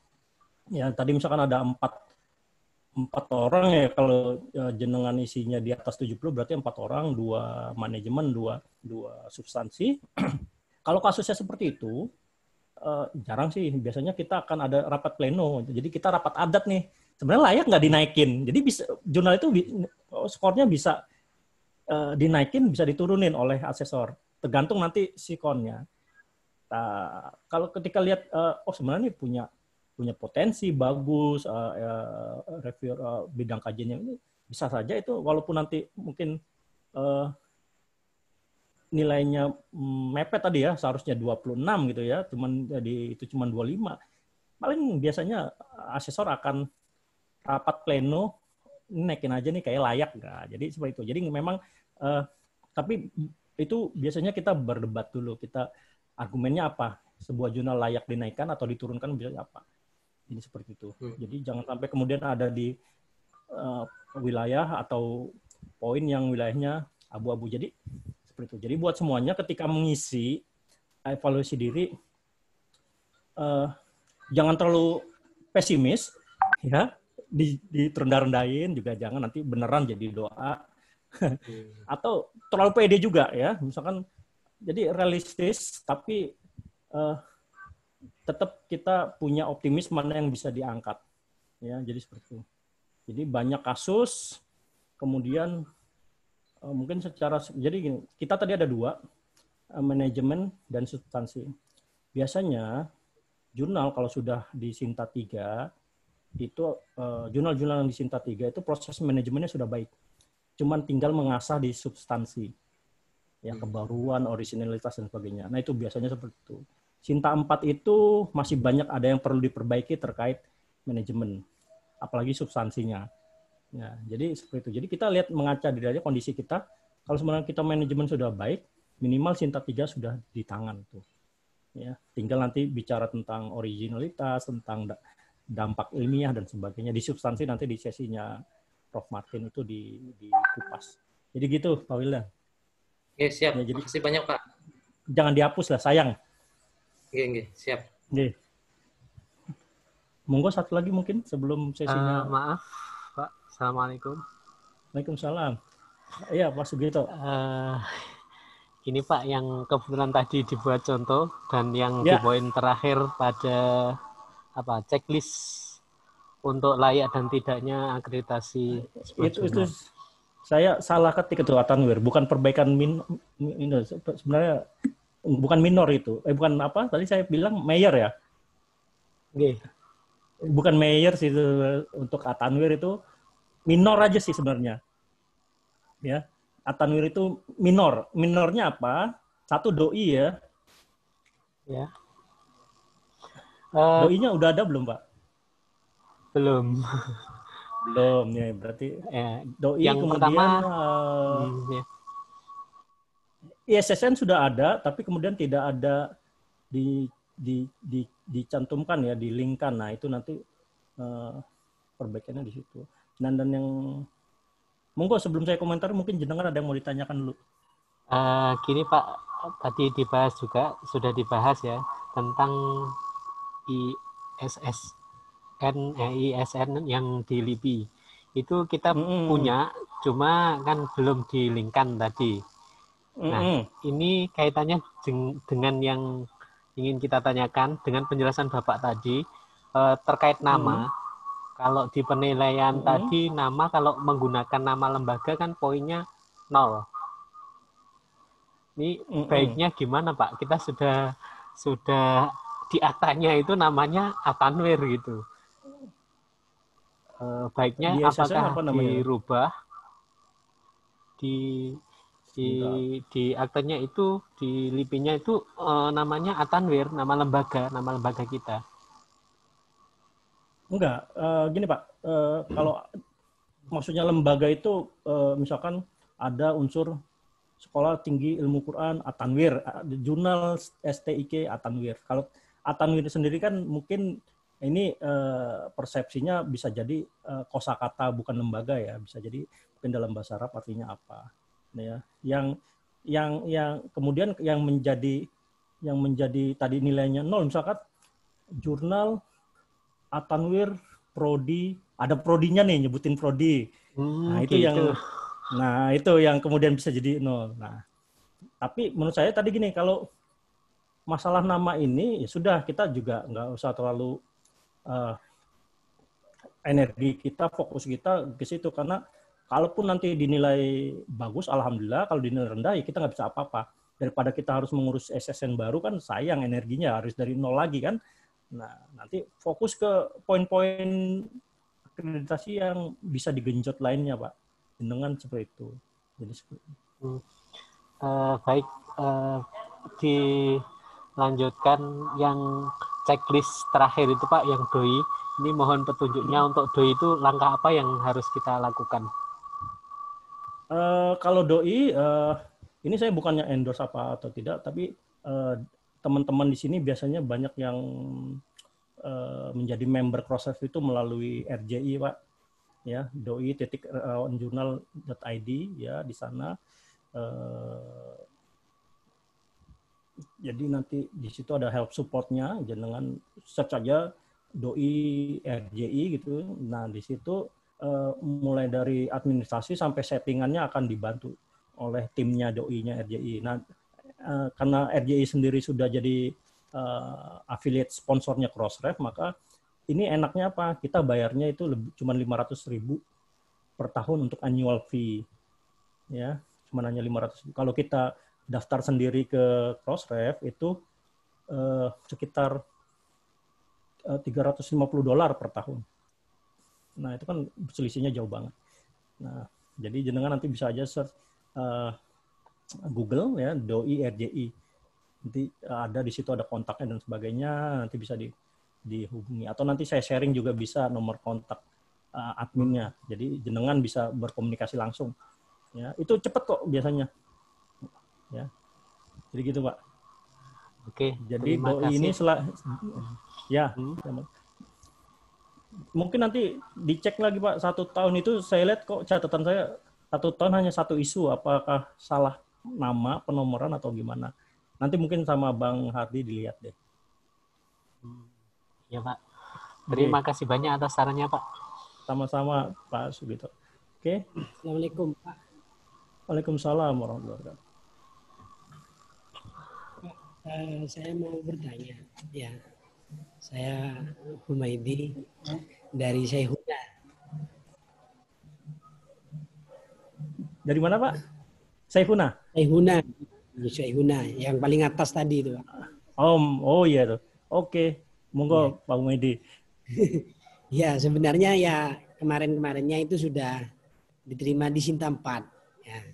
ya tadi misalkan ada empat orang ya, kalau jenengan isinya di atas 70 berarti 4 orang, 2 manajemen, 2 substansi. Kalau kasusnya seperti itu, jarang sih. Biasanya kita akan ada rapat pleno. Jadi kita rapat adat nih. Sebenarnya layak nggak dinaikin. Jadi bisa, jurnal itu skornya bisa dinaikin, bisa diturunin oleh asesor. Tergantung nanti sikonnya. Nah, kalau ketika lihat, oh sebenarnya ini punya potensi bagus, review bidang kajiannya ini bisa saja itu, walaupun nanti mungkin nilainya mepet tadi ya, seharusnya 26 gitu ya, itu cuman 25. Paling biasanya asesor akan rapat pleno, naikin aja nih kayak layak nggak. Jadi seperti itu. Jadi memang tapi itu biasanya kita berdebat dulu, kita argumennya apa? Sebuah jurnal layak dinaikkan atau diturunkan biasanya apa? Jadi seperti itu. Jadi jangan sampai kemudian ada di wilayah atau poin yang wilayahnya abu-abu. Jadi seperti itu. Jadi buat semuanya ketika mengisi evaluasi diri, jangan terlalu pesimis, ya, diterendah-rendahin juga jangan, nanti beneran jadi doa. Atau terlalu pede juga ya, misalkan. Jadi realistis, tapi tetap kita punya optimis mana yang bisa diangkat, ya. Jadi seperti itu. Jadi banyak kasus, kemudian mungkin jadi gini, kita tadi ada 2, manajemen dan substansi. Biasanya jurnal kalau sudah di Sinta 3 itu jurnal-jurnal yang di Sinta 3 itu proses manajemennya sudah baik. Cuman tinggal mengasah di substansi. Ya, kebaruan, originalitas dan sebagainya. Nah, itu biasanya seperti itu. Sinta 4 itu masih banyak ada yang perlu diperbaiki terkait manajemen, apalagi substansinya. Ya, jadi seperti itu. Jadi kita lihat, mengaca dari kondisi kita. Kalau sebenarnya kita manajemen sudah baik, minimal Sinta 3 sudah di tangan tuh. Ya, tinggal nanti bicara tentang originalitas, tentang dampak ilmiah dan sebagainya. Di substansi nanti di sesinya Prof. Martin itu dikupas. Jadi gitu, Pak Wildan. Oke, siap. Ya, jadi makasih banyak, Pak. Jangan dihapus lah, sayang. Oke, siap. Oke. Monggo satu lagi mungkin sebelum sesinya. Maaf, Pak. Assalamualaikum. Waalaikumsalam. Iya, Pak Sugito. Ini Pak, yang kebetulan tadi dibuat contoh dan yang di poin terakhir pada checklist untuk layak dan tidaknya akreditasi. Itu saya salah ketik itu, Atanwir, bukan perbaikan sebenarnya bukan minor itu. Bukan apa? Tadi saya bilang mayor ya. Okay. Bukan mayor sih itu, untuk Atanwir itu minor aja sih sebenarnya. Ya. Atanwir itu minor. Minornya apa? 1 doi ya. Ya. Doi-nya udah ada belum, Pak? Belum. Belum ya, berarti doi yang kemudian pertama ISSN sudah ada, tapi kemudian tidak ada dicantumkan ya, di-link-kan. Nah, itu nanti perbaikannya di situ. Dan yang monggo sebelum saya komentar, mungkin jenengan ada yang mau ditanyakan dulu. Gini Pak, tadi dibahas juga, sudah dibahas ya, tentang ISN yang di LIPI. Itu kita punya, cuma kan belum dilingkan tadi. Nah, ini kaitannya dengan yang ingin kita tanyakan, dengan penjelasan Bapak tadi, terkait nama. Kalau di penilaian tadi, nama kalau menggunakan nama lembaga kan poinnya 0. Ini baiknya gimana Pak? Kita sudah di aktanya itu namanya Atanwir gitu. Baiknya apakah dirubah di aktenya itu, di LIPI-nya itu namanya Atanwir, nama lembaga kita. Enggak, gini Pak, kalau maksudnya lembaga itu misalkan ada unsur Sekolah Tinggi Ilmu Quran Atanwir, jurnal STIK Atanwir. Kalau Atanwir sendiri kan mungkin ini persepsinya bisa jadi kosakata bukan lembaga ya, bisa jadi mungkin dalam bahasa Arab artinya apa, ya. Yang kemudian yang menjadi tadi nilainya 0, misalkan jurnal At-Tanwir prodi, ada prodinya nih, nyebutin prodi. Nah, itu gitu. itu yang kemudian bisa jadi 0. Nah, tapi menurut saya tadi gini, kalau masalah nama ini ya sudah, kita juga nggak usah terlalu energi kita, fokus kita ke situ, karena kalaupun nanti dinilai bagus, alhamdulillah. Kalau dinilai rendah, ya kita nggak bisa apa-apa. Daripada kita harus mengurus SSN baru, kan sayang energinya, harus dari nol lagi kan. Nah, nanti fokus ke poin-poin akreditasi yang bisa digenjot lainnya, Pak. Dengan seperti itu. Jadi seperti itu. Baik, dilanjutkan yang checklist terakhir itu Pak, yang doi. Ini mohon petunjuknya untuk doi itu langkah apa yang harus kita lakukan? Kalau doi, ini saya bukannya endorse apa atau tidak, tapi teman-teman di sini biasanya banyak yang menjadi member Crossref itu melalui RJI, Pak. Ya, doi.onjournal.id ya, di sana. Jadi nanti di situ ada help support-nya, jangan search aja doi RJI gitu. Nah, di situ mulai dari administrasi sampai settingannya akan dibantu oleh timnya doi-nya RJI. Nah, karena RJI sendiri sudah jadi affiliate sponsornya Crossref, maka ini enaknya apa? Kita bayarnya itu cuma 500.000 per tahun untuk annual fee. Ya, cuma hanya 500.000. Kalau kita daftar sendiri ke Crossref itu sekitar $350 per tahun. Nah, itu kan selisihnya jauh banget. Nah, jadi jenengan nanti bisa aja search Google ya, doi RJI. Nanti ada di situ, ada kontaknya dan sebagainya, nanti bisa dihubungi. Atau nanti saya sharing juga bisa nomor kontak adminnya. Jadi jenengan bisa berkomunikasi langsung. Ya, itu cepat kok biasanya. Ya. Jadi gitu, Pak. Oke. Jadi doi ini ya. Mungkin nanti dicek lagi, Pak. 1 tahun itu saya lihat kok catatan saya 1 tahun hanya 1 isu. Apakah salah nama, penomoran atau gimana? Nanti mungkin sama Bang Hardi dilihat deh. Ya, Pak. Terima kasih banyak atas sarannya, Pak. Sama-sama, Pak Sugito. Oke. Assalamualaikum, Pak. Waalaikumsalam warahmatullahi wabarakatuh. Saya mau bertanya, ya. Saya Humaidi dari Syekhuna. Dari mana, Pak? Syekhuna. Syekhuna, yang paling atas tadi itu, Pak. Oh iya tuh. Oke, monggo Pak Humaidi. Ya, sebenarnya ya kemarin-kemarinnya itu sudah diterima di Sinta 4. Ya.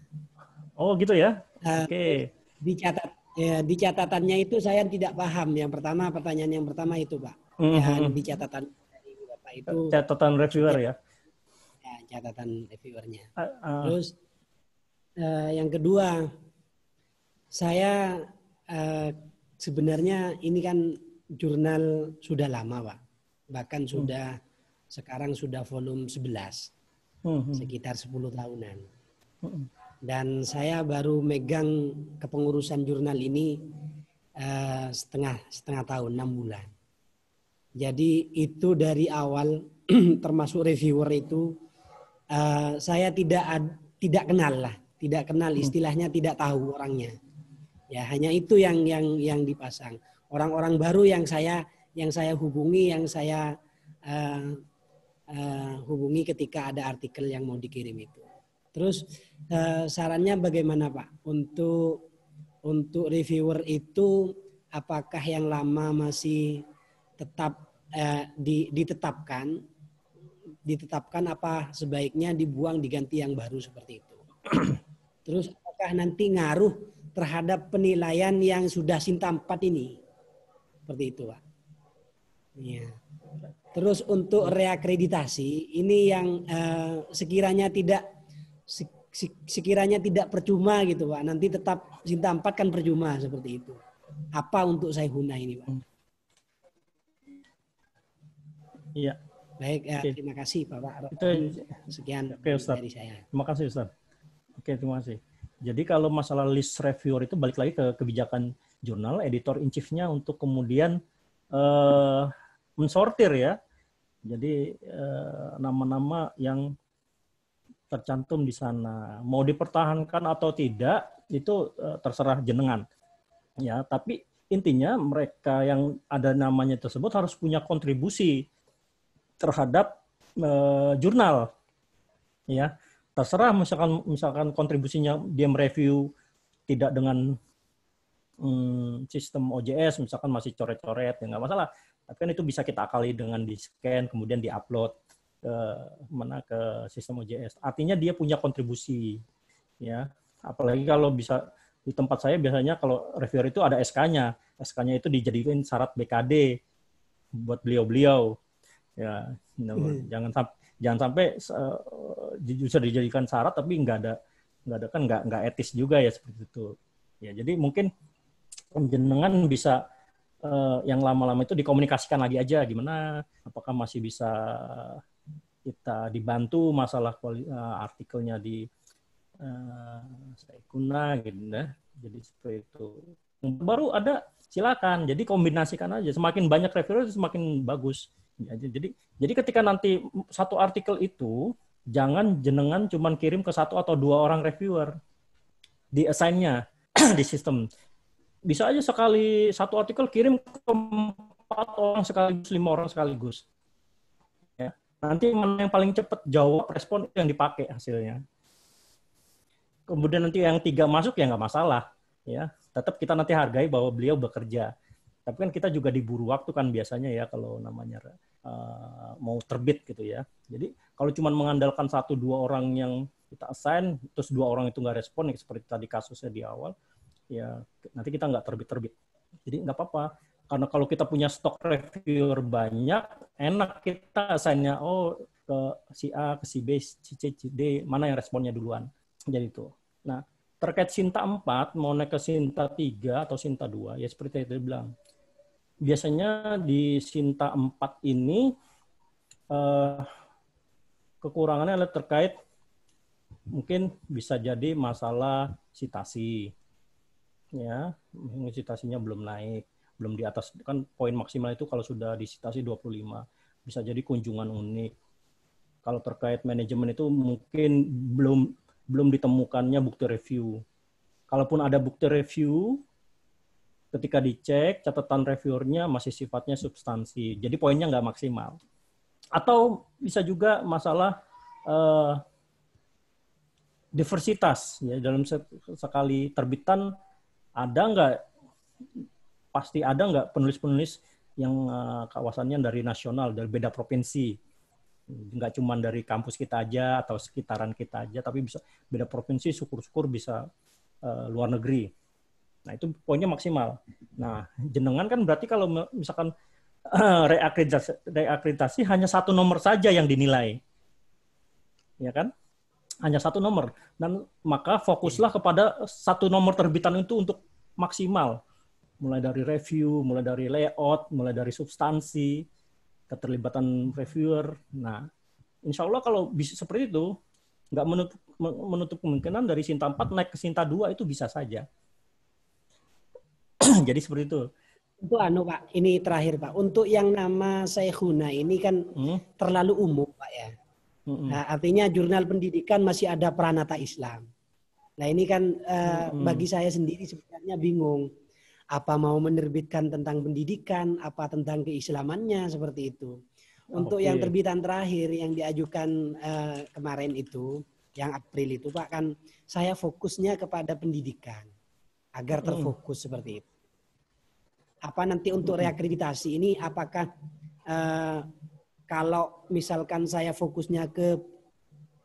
Oh gitu ya. Oke. Di catatannya itu saya tidak paham. Pertanyaan yang pertama itu, Pak. Ya, di catatan dari Bapak itu. Catatan reviewer ya. Ya, catatan reviewernya. Terus yang kedua, saya sebenarnya ini kan jurnal sudah lama, Pak. Bahkan sekarang sudah volume 11. Sekitar 10 tahunan. Dan saya baru megang kepengurusan jurnal ini setengah tahun, 6 bulan. Jadi itu dari awal termasuk reviewer itu saya tidak kenal istilahnya, tidak tahu orangnya. Ya, hanya itu yang dipasang. Orang-orang baru yang saya hubungi, yang saya hubungi ketika ada artikel yang mau dikirim itu. Terus sarannya bagaimana, Pak? Untuk reviewer itu apakah yang lama masih tetap ditetapkan apa sebaiknya dibuang, diganti yang baru seperti itu? Terus apakah nanti ngaruh terhadap penilaian yang sudah Sinta 4 ini? Seperti itu, Pak. Ya. Terus untuk reakreditasi ini yang sekiranya tidak percuma gitu, Pak. Nanti tetap Sinta 4 kan percuma seperti itu. Apa untuk Syekhuna ini, Pak? Iya. Baik, terima kasih Bapak. Sekian dari saya. Terima kasih Ustaz. Oke, terima kasih. Jadi kalau masalah list reviewer itu balik lagi ke kebijakan jurnal, editor in chief-nya untuk kemudian mensortir ya. Jadi nama-nama yang tercantum di sana mau dipertahankan atau tidak itu terserah jenengan. Ya, tapi intinya mereka yang ada namanya tersebut harus punya kontribusi terhadap jurnal, ya terserah misalkan kontribusinya dia mereview tidak dengan sistem OJS, misalkan masih coret-coret ya nggak masalah, tapi kan itu bisa kita akali dengan di scan kemudian diupload ke sistem OJS. Artinya dia punya kontribusi, ya apalagi kalau bisa di tempat saya biasanya kalau reviewer itu ada SK-nya, SK-nya itu dijadikan syarat BKD buat beliau-beliau. Ya, jangan sampai justru dijadikan syarat tapi nggak etis juga ya seperti itu. Ya, jadi mungkin jenengan bisa yang lama-lama itu dikomunikasikan lagi aja gimana, apakah masih bisa kita dibantu masalah artikelnya di Saikuna gitu ya. Jadi seperti itu. Baru ada silakan. Jadi kombinasikan aja. Semakin banyak reviewer semakin bagus. Jadi ketika nanti satu artikel itu jangan jenengan cuman kirim ke 1 atau 2 orang reviewer di assign-nya di sistem. Bisa aja sekali satu artikel kirim ke 4 orang sekaligus, 5 orang sekaligus. Ya. Nanti mana yang paling cepat jawab respon yang dipakai hasilnya. Kemudian nanti yang 3 masuk ya nggak masalah. Ya, tetap kita nanti hargai bahwa beliau bekerja. Tapi kan kita juga diburu waktu kan biasanya ya kalau namanya mau terbit gitu ya. Jadi kalau cuma mengandalkan 1-2 orang yang kita assign, terus 2 orang itu nggak respon, ya seperti tadi kasusnya di awal, ya nanti kita nggak terbit-terbit. Jadi nggak apa-apa. Karena kalau kita punya stok reviewer banyak, enak kita assign-nya, ke si A, ke si B, si C, si D, mana yang responnya duluan. Jadi itu. Nah, terkait Sinta 4, mau naik ke Sinta 3 atau Sinta 2, ya seperti itu bilang. Biasanya di Sinta 4 ini kekurangannya adalah terkait mungkin bisa jadi masalah citasi. Ya, citasinya belum naik, belum di atas kan poin maksimal itu kalau sudah di citasi 25. Bisa jadi kunjungan unik. Kalau terkait manajemen itu mungkin belum ditemukannya bukti review. Kalaupun ada bukti review, ketika dicek, catatan reviewernya masih sifatnya substansi. Jadi poinnya nggak maksimal. Atau bisa juga masalah diversitas. Ya, dalam sekali terbitan, pasti ada nggak penulis-penulis yang kawasannya dari nasional, dari beda provinsi. Nggak cuma dari kampus kita aja atau sekitaran kita aja, tapi bisa beda provinsi, syukur-syukur bisa luar negeri. Nah, itu poinnya maksimal. Nah, jenengan kan berarti kalau misalkan reakreditasi hanya 1 nomor saja yang dinilai. Ya kan? Hanya 1 nomor. Dan maka fokuslah kepada 1 nomor terbitan itu untuk maksimal. Mulai dari review, mulai dari layout, mulai dari substansi, keterlibatan reviewer. Nah, insya Allah kalau bisa seperti itu, nggak menutup kemungkinan dari Sinta 4 naik ke Sinta 2 itu bisa saja. Jadi seperti itu. Itu Pak, ini terakhir Pak. Untuk yang nama Saikuna ini kan terlalu umum Pak ya. Nah, artinya jurnal pendidikan masih ada Pranata Islam. Nah ini kan bagi saya sendiri sebenarnya bingung. Apa mau menerbitkan tentang pendidikan, apa tentang keislamannya seperti itu. Untuk yang terbitan terakhir yang diajukan kemarin itu, yang April itu Pak, kan saya fokusnya kepada pendidikan. Agar terfokus seperti itu. Apa nanti untuk reakreditasi ini, apakah kalau misalkan saya fokusnya ke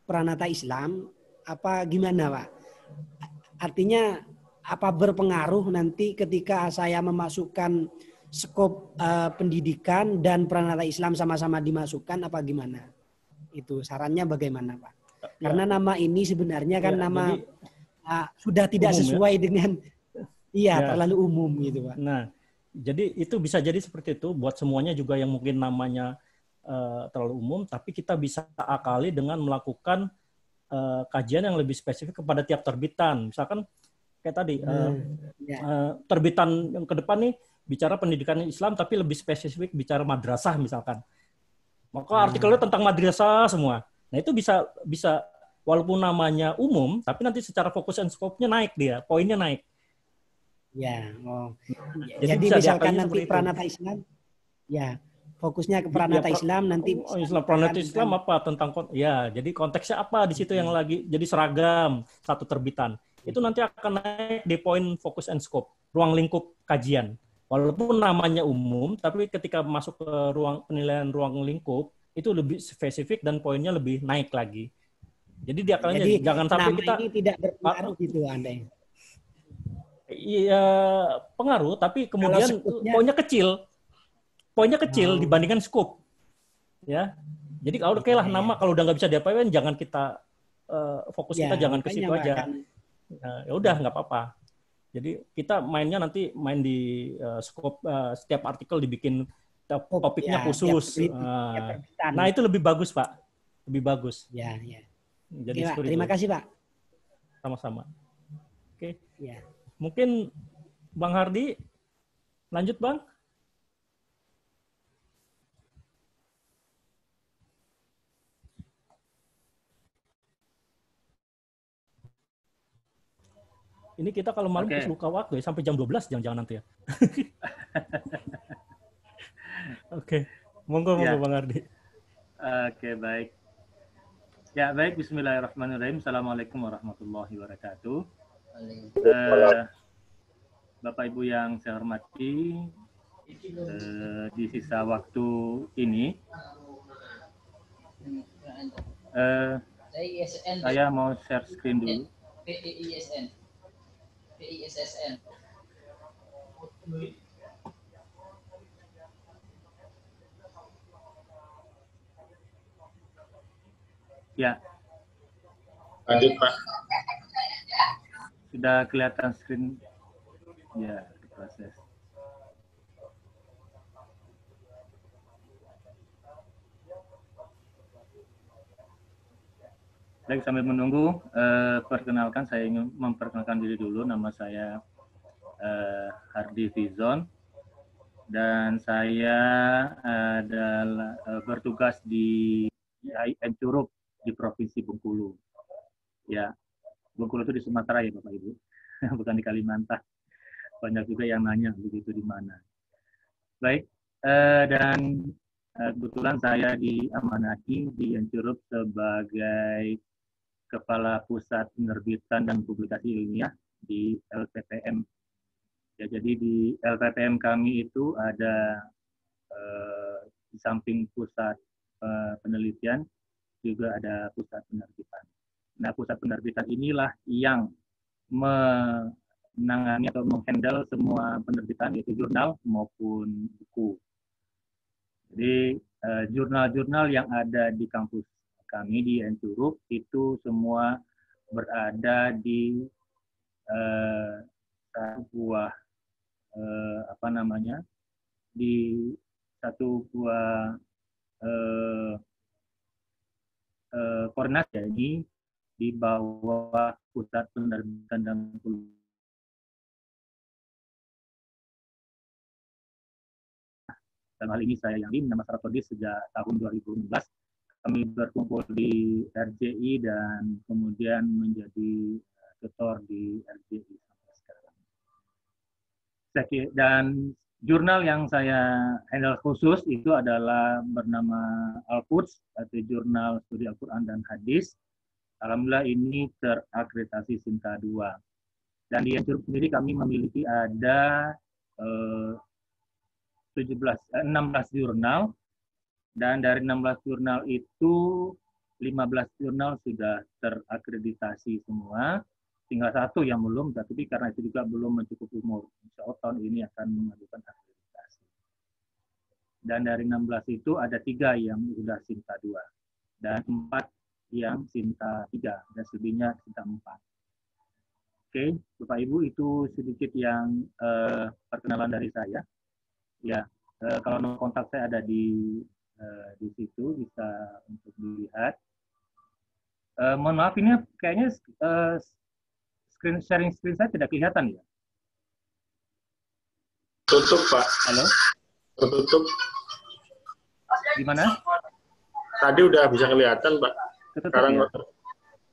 Pranata Islam, apa gimana Pak? Artinya apa berpengaruh nanti ketika saya memasukkan skop pendidikan dan Pranata Islam sama-sama dimasukkan, apa gimana? Itu sarannya bagaimana Pak? Karena nama ini sebenarnya kan nama sudah tidak sesuai dengan terlalu umum gitu Pak. Nah, jadi itu bisa jadi seperti itu buat semuanya juga yang mungkin namanya terlalu umum, tapi kita bisa akali dengan melakukan kajian yang lebih spesifik kepada tiap terbitan. Misalkan kayak tadi, terbitan yang ke depan nih bicara pendidikan Islam, tapi lebih spesifik bicara madrasah misalkan. Maka artikelnya tentang madrasah semua. Nah itu bisa walaupun namanya umum, tapi nanti secara fokus and scope-nya naik dia, poinnya naik. Ya, Jadi misalkan nanti Pranata Islam, ya fokusnya ke Pranata Islam nanti. Islam Pranata Islam apa tentang ya, jadi konteksnya apa di situ yang lagi jadi seragam satu terbitan. Itu nanti akan naik di poin fokus and scope, ruang lingkup kajian. Walaupun namanya umum, tapi ketika masuk ke penilaian ruang lingkup itu lebih spesifik dan poinnya lebih naik lagi. Jadi diakalnya jangan sampai kita ini tidak berpengaruh gitu Anda. Iya, pengaruh, tapi kemudian poinnya kecil dibandingkan scope. Ya. Jadi kalau oke lah nama kalau udah nggak bisa diapain jangan kita fokus kita jangan ke situ aja. Ya udah nggak apa-apa. Jadi kita mainnya nanti main di scope setiap artikel dibikin topiknya khusus. Nah itu lebih bagus Pak, lebih bagus. Ya. Jadi Pak, terima kasih Pak. Sama-sama. Oke. Ya. Mungkin Bang Hardi lanjut Bang. Ini kita kalau malam terus luka waktu ya, sampai jam 12 jangan nanti ya. Oke. Monggo Bang Hardi. Oke, baik. Ya, baik. Bismillahirrahmanirrahim. Assalamualaikum warahmatullahi wabarakatuh. Bapak Ibu yang saya hormati, di sisa waktu ini, saya mau share screen dulu. PISSN. Ya. Lanjut, Pak. Sudah kelihatan screen? Ya, diproses. Baik, sambil menunggu, perkenalkan, saya ingin memperkenalkan diri dulu. Nama saya Hardi Fizon, dan saya adalah bertugas di Encurup di Provinsi Bengkulu. Ya, Bengkulu itu di Sumatera ya Bapak Ibu, bukan di Kalimantan. Banyak juga yang nanya begitu di mana. Baik, dan kebetulan saya diamanahi di Encurup sebagai Kepala Pusat Penerbitan dan Publikasi Ilmiah di LPPM. Ya, jadi di LPPM kami itu ada di samping pusat penelitian juga ada pusat penerbitan. Nah, pusat penerbitan inilah yang menangani atau menghandle semua penerbitan, yaitu jurnal maupun buku. Jadi jurnal-jurnal yang ada di kampus kami di Encurup itu semua berada di satu buah koordinat, jadi di bawah pusat penerbitan dan publikasi. Dalam hal ini saya yang nama Saratodi sejak tahun 2016. Kami berkumpul di RJI dan kemudian menjadi tutor di RJI sampai sekarang. Dan jurnal yang saya handle khusus itu adalah bernama Al-Quds, atau Jurnal Studi Al-Quran dan Hadis. Alhamdulillah ini terakreditasi Sinta 2. Dan di Encurup sendiri kami memiliki ada 16 jurnal. Dan dari 16 jurnal itu 15 jurnal sudah terakreditasi semua, tinggal satu yang belum, tapi karena itu juga belum mencukupi umur. Insya Allah tahun ini akan mengajukan akreditasi. Dan dari 16 itu ada 3 yang sudah Sinta 2 dan 4 yang Sinta 3 dan selebihnya Sinta 4. Oke, Bapak Ibu, itu sedikit yang perkenalan dari saya. Ya, kalau nomor kontak saya ada di di situ bisa untuk dilihat. Mohon maaf, ini kayaknya sharing screen saya tidak kelihatan ya. Tutup, Pak. Halo? Tertutup. Gimana? Tadi udah bisa kelihatan, Pak. Ketutup, Sekarang ya?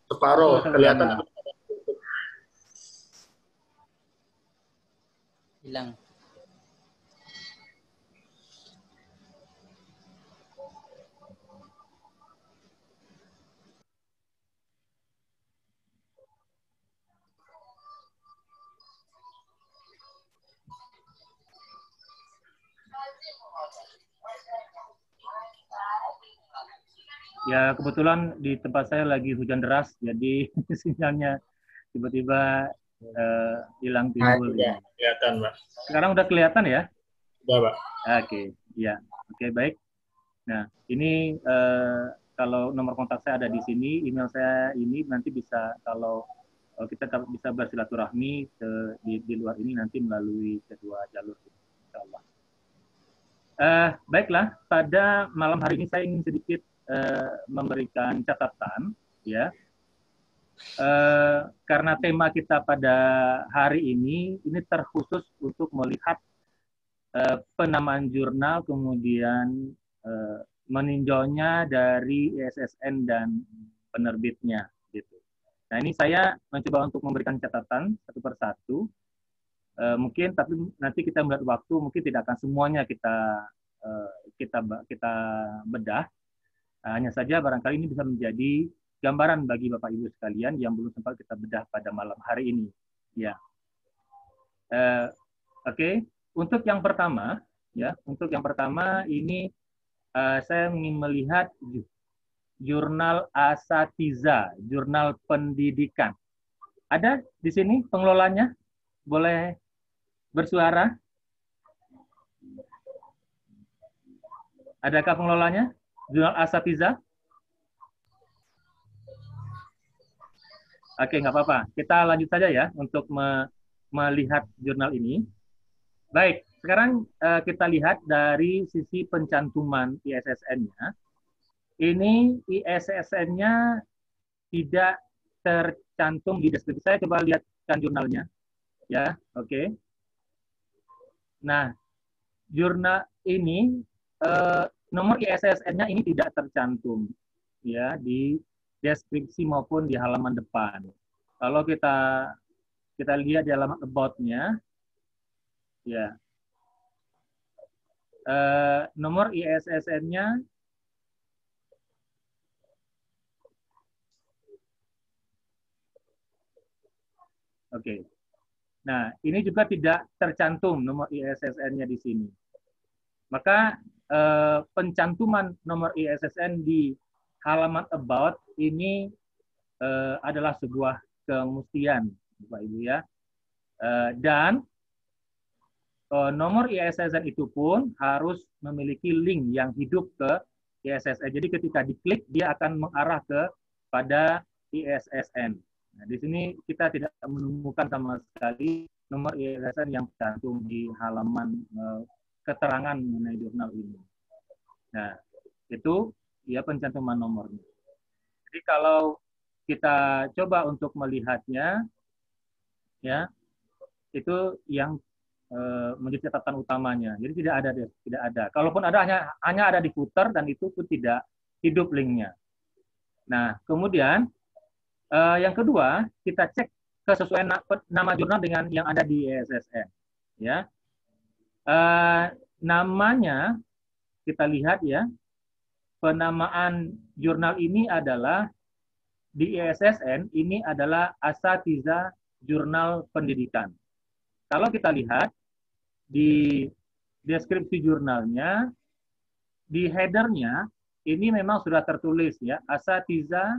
separuh kelihatan. Hilang. Ya, kebetulan di tempat saya lagi hujan deras, jadi sinyalnya tiba-tiba hilang timbul. Ya, kelihatan, Pak. Sekarang udah kelihatan ya? Udah, Pak. Oke, ya. Oke, baik. Nah, ini kalau nomor kontak saya ada di sini, email saya ini nanti bisa kalau kita bisa bersilaturahmi di luar ini nanti melalui kedua jalur, insyaallah. Baiklah, pada malam hari ini saya ingin sedikit memberikan catatan, ya, karena tema kita pada hari ini terkhusus untuk melihat penamaan jurnal, kemudian meninjaunya dari ISSN dan penerbitnya, gitu. Nah, ini saya mencoba untuk memberikan catatan satu persatu, mungkin, tapi nanti kita melihat waktu, mungkin tidak akan semuanya kita bedah. Hanya saja barangkali ini bisa menjadi gambaran bagi Bapak Ibu sekalian yang belum sempat kita bedah pada malam hari ini. Ya, oke. Untuk yang pertama, ya, untuk yang pertama ini saya ingin melihat jurnal Asatiza, jurnal pendidikan. Ada di sini pengelolanya? Boleh bersuara? Adakah pengelolanya? Jurnal Asatiza? Oke, nggak apa-apa. Kita lanjut saja ya untuk melihat jurnal ini. Baik, sekarang kita lihat dari sisi pencantuman ISSN-nya. Ini ISSN-nya tidak tercantum di deskripsi. Saya coba lihatkan jurnalnya. Ya, oke. Nah, jurnal ini nomor ISSN-nya ini tidak tercantum ya di deskripsi maupun di halaman depan. Kalau kita lihat di halaman about-nya, ya, nomor ISSN-nya oke. Nah, ini juga tidak tercantum nomor ISSN-nya di sini. Maka pencantuman nomor ISSN di halaman about ini adalah sebuah kemestian, Bapak Ibu ya. Dan nomor ISSN itu pun harus memiliki link yang hidup ke ISSN. Jadi ketika diklik dia akan mengarah pada ISSN. Nah, di sini kita tidak menemukan sama sekali nomor ISSN yang tercantum di halaman keterangan mengenai jurnal ini. Nah, itu ya pencantuman nomornya. Jadi kalau kita coba untuk melihatnya, ya, itu yang menjadi catatan utamanya. Jadi tidak ada. Kalaupun ada hanya ada di footer dan itu pun tidak hidup linknya. Nah, kemudian yang kedua kita cek kesesuaian nama jurnal dengan yang ada di ISSN. Ya. Namanya kita lihat ya, penamaan jurnal ini adalah di ISSN ini adalah Asatiza Jurnal Pendidikan. Kalau kita lihat di deskripsi jurnalnya, di headernya ini memang sudah tertulis ya, Asatiza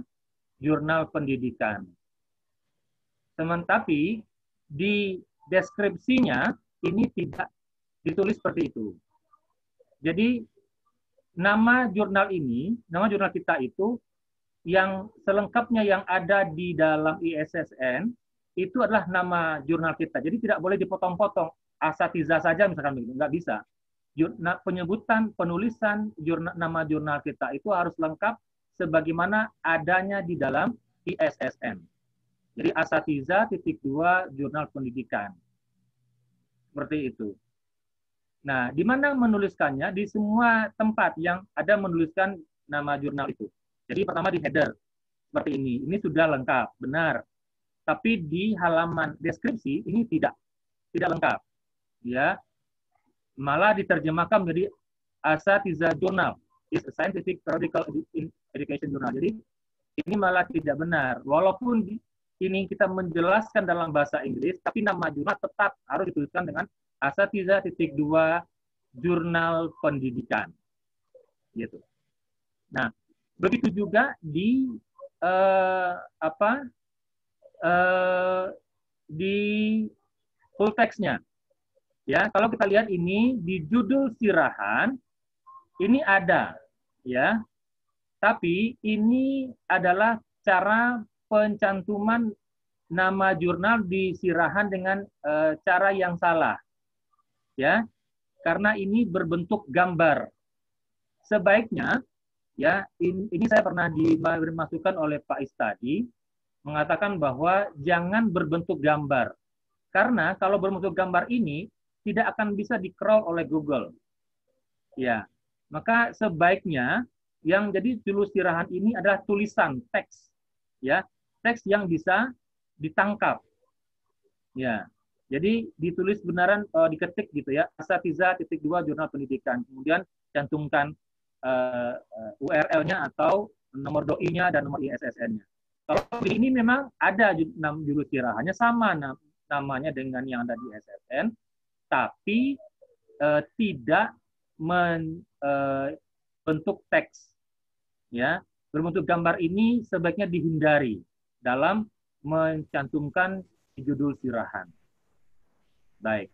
Jurnal Pendidikan. Tapi di deskripsinya ini tidak ditulis seperti itu. Jadi nama jurnal kita itu yang selengkapnya yang ada di dalam ISSN itu adalah nama jurnal kita. Jadi tidak boleh dipotong-potong. Asatiza saja misalkan begitu, nggak bisa. penyebutan penulisan nama jurnal kita itu harus lengkap sebagaimana adanya di dalam ISSN. Jadi Asatiza.2 Jurnal Pendidikan. Seperti itu. Nah, di mana menuliskannya? Di semua tempat yang ada menuliskan nama jurnal itu. Jadi pertama di header seperti ini. Ini sudah lengkap, benar. Tapi di halaman deskripsi ini tidak lengkap. Ya. Malah diterjemahkan menjadi Asatiza Journal, is a scientific periodical education journal. Jadi ini malah tidak benar. Walaupun ini kita menjelaskan dalam bahasa Inggris, tapi nama jurnal tetap harus dituliskan dengan Asatiza.2 Jurnal Pendidikan. Gitu. Nah, begitu juga di di full text-nya. Ya, kalau kita lihat ini di judul sirahan ini ada, ya. Tapi ini adalah cara pencantuman nama jurnal di sirahan dengan cara yang salah. Ya. Karena ini berbentuk gambar. Sebaiknya ya, ini saya pernah dimasukkan oleh Pak Istadi mengatakan bahwa jangan berbentuk gambar. Karena kalau berbentuk gambar ini tidak akan bisa di-crawl oleh Google. Ya, maka sebaiknya yang jadi judul sirahan ini adalah tulisan teks, ya, teks yang bisa ditangkap. Ya, jadi ditulis benaran, diketik gitu ya, Asatiza.2 Jurnal Pendidikan, kemudian cantumkan URL-nya atau nomor doi-nya dan nomor ISSN-nya. Kalau ini memang ada judul sirahannya sama namanya dengan yang ada di ISSN, tapi tidak bentuk teks, ya. Berbentuk gambar ini sebaiknya dihindari dalam mencantumkan di judul sirahan. Baik.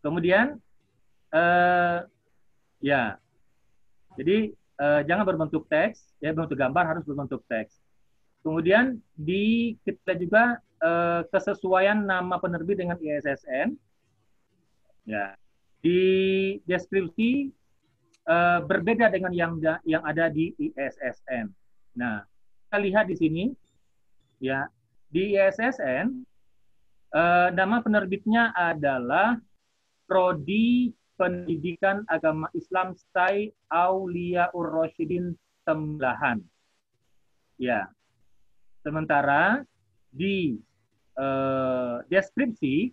Kemudian ya, jadi jangan berbentuk teks, ya, berbentuk gambar harus berbentuk teks. Kemudian kita juga kesesuaian nama penerbit dengan ISSN. Ya, di deskripsi berbeda dengan yang ada di ISSN. Nah, kita lihat di sini, ya, di ISSN nama penerbitnya adalah Prodi Pendidikan Agama Islam STAI Auliaur Rasyidin Temblahan. Ya, sementara di deskripsi,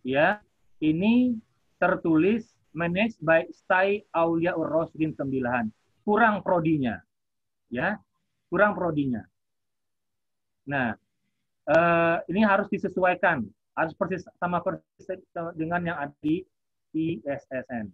ya, ini tertulis managed by STAI Auliaur Rasyidin Temblahan. Kurang prodinya, ya, kurang prodinya. Nah, ini harus disesuaikan, harus persis dengan yang ada di ISSN.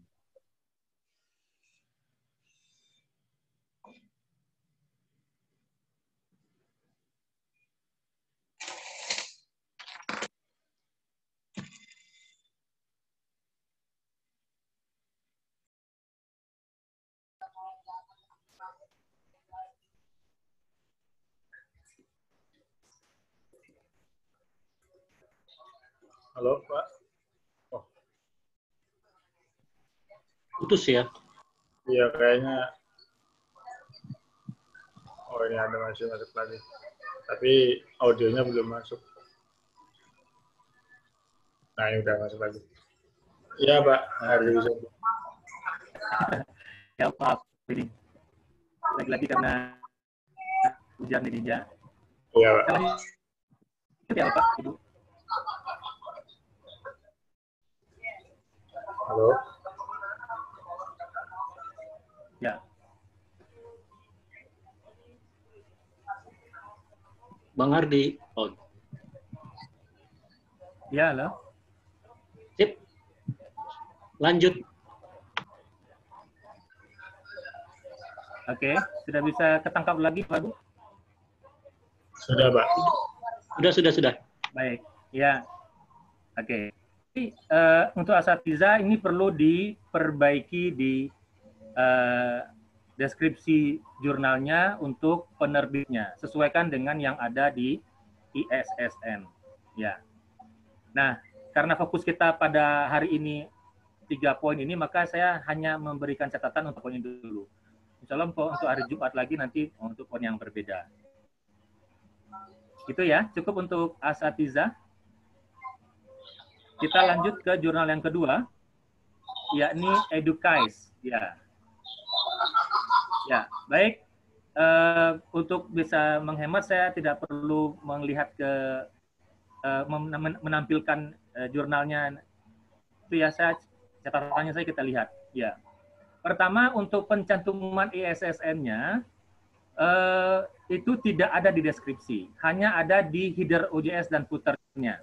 Halo, Pak. Oh. Putus ya? Iya, kayaknya. Oh, ini ada masuk lagi. Tapi audionya belum masuk. Nah, ini udah masuk lagi. Iya, Pak. Harus bisa. Ya, maaf. Ini lagi-lagi karena hujan di Ninja. Iya, Pak. Ya, Pak, Ibu. Halo. Ya. Bang Hardi. Oh. Ya, halo. Sip. Lanjut. Oke, sudah bisa ketangkap lagi, Pak Bu? Sudah, Pak. Sudah. Baik, ya. Oke. Jadi, untuk Asatiza ini perlu diperbaiki di deskripsi jurnalnya untuk penerbitnya. Sesuaikan dengan yang ada di ISSN. Ya. Nah, karena fokus kita pada hari ini 3 poin ini, maka saya hanya memberikan catatan untuk poin ini dulu. Insya Allah untuk hari Jumat lagi nanti untuk poin yang berbeda. Itu ya, cukup untuk Asatiza. Kita lanjut ke jurnal yang kedua, yakni Edukais. Ya, baik. Untuk bisa menghemat, saya tidak perlu melihat ke menampilkan jurnalnya. Itu ya, catatannya saya kita lihat. Ya. Pertama, untuk pencantuman ISSN-nya itu tidak ada di deskripsi, hanya ada di header OJS dan footer-nya.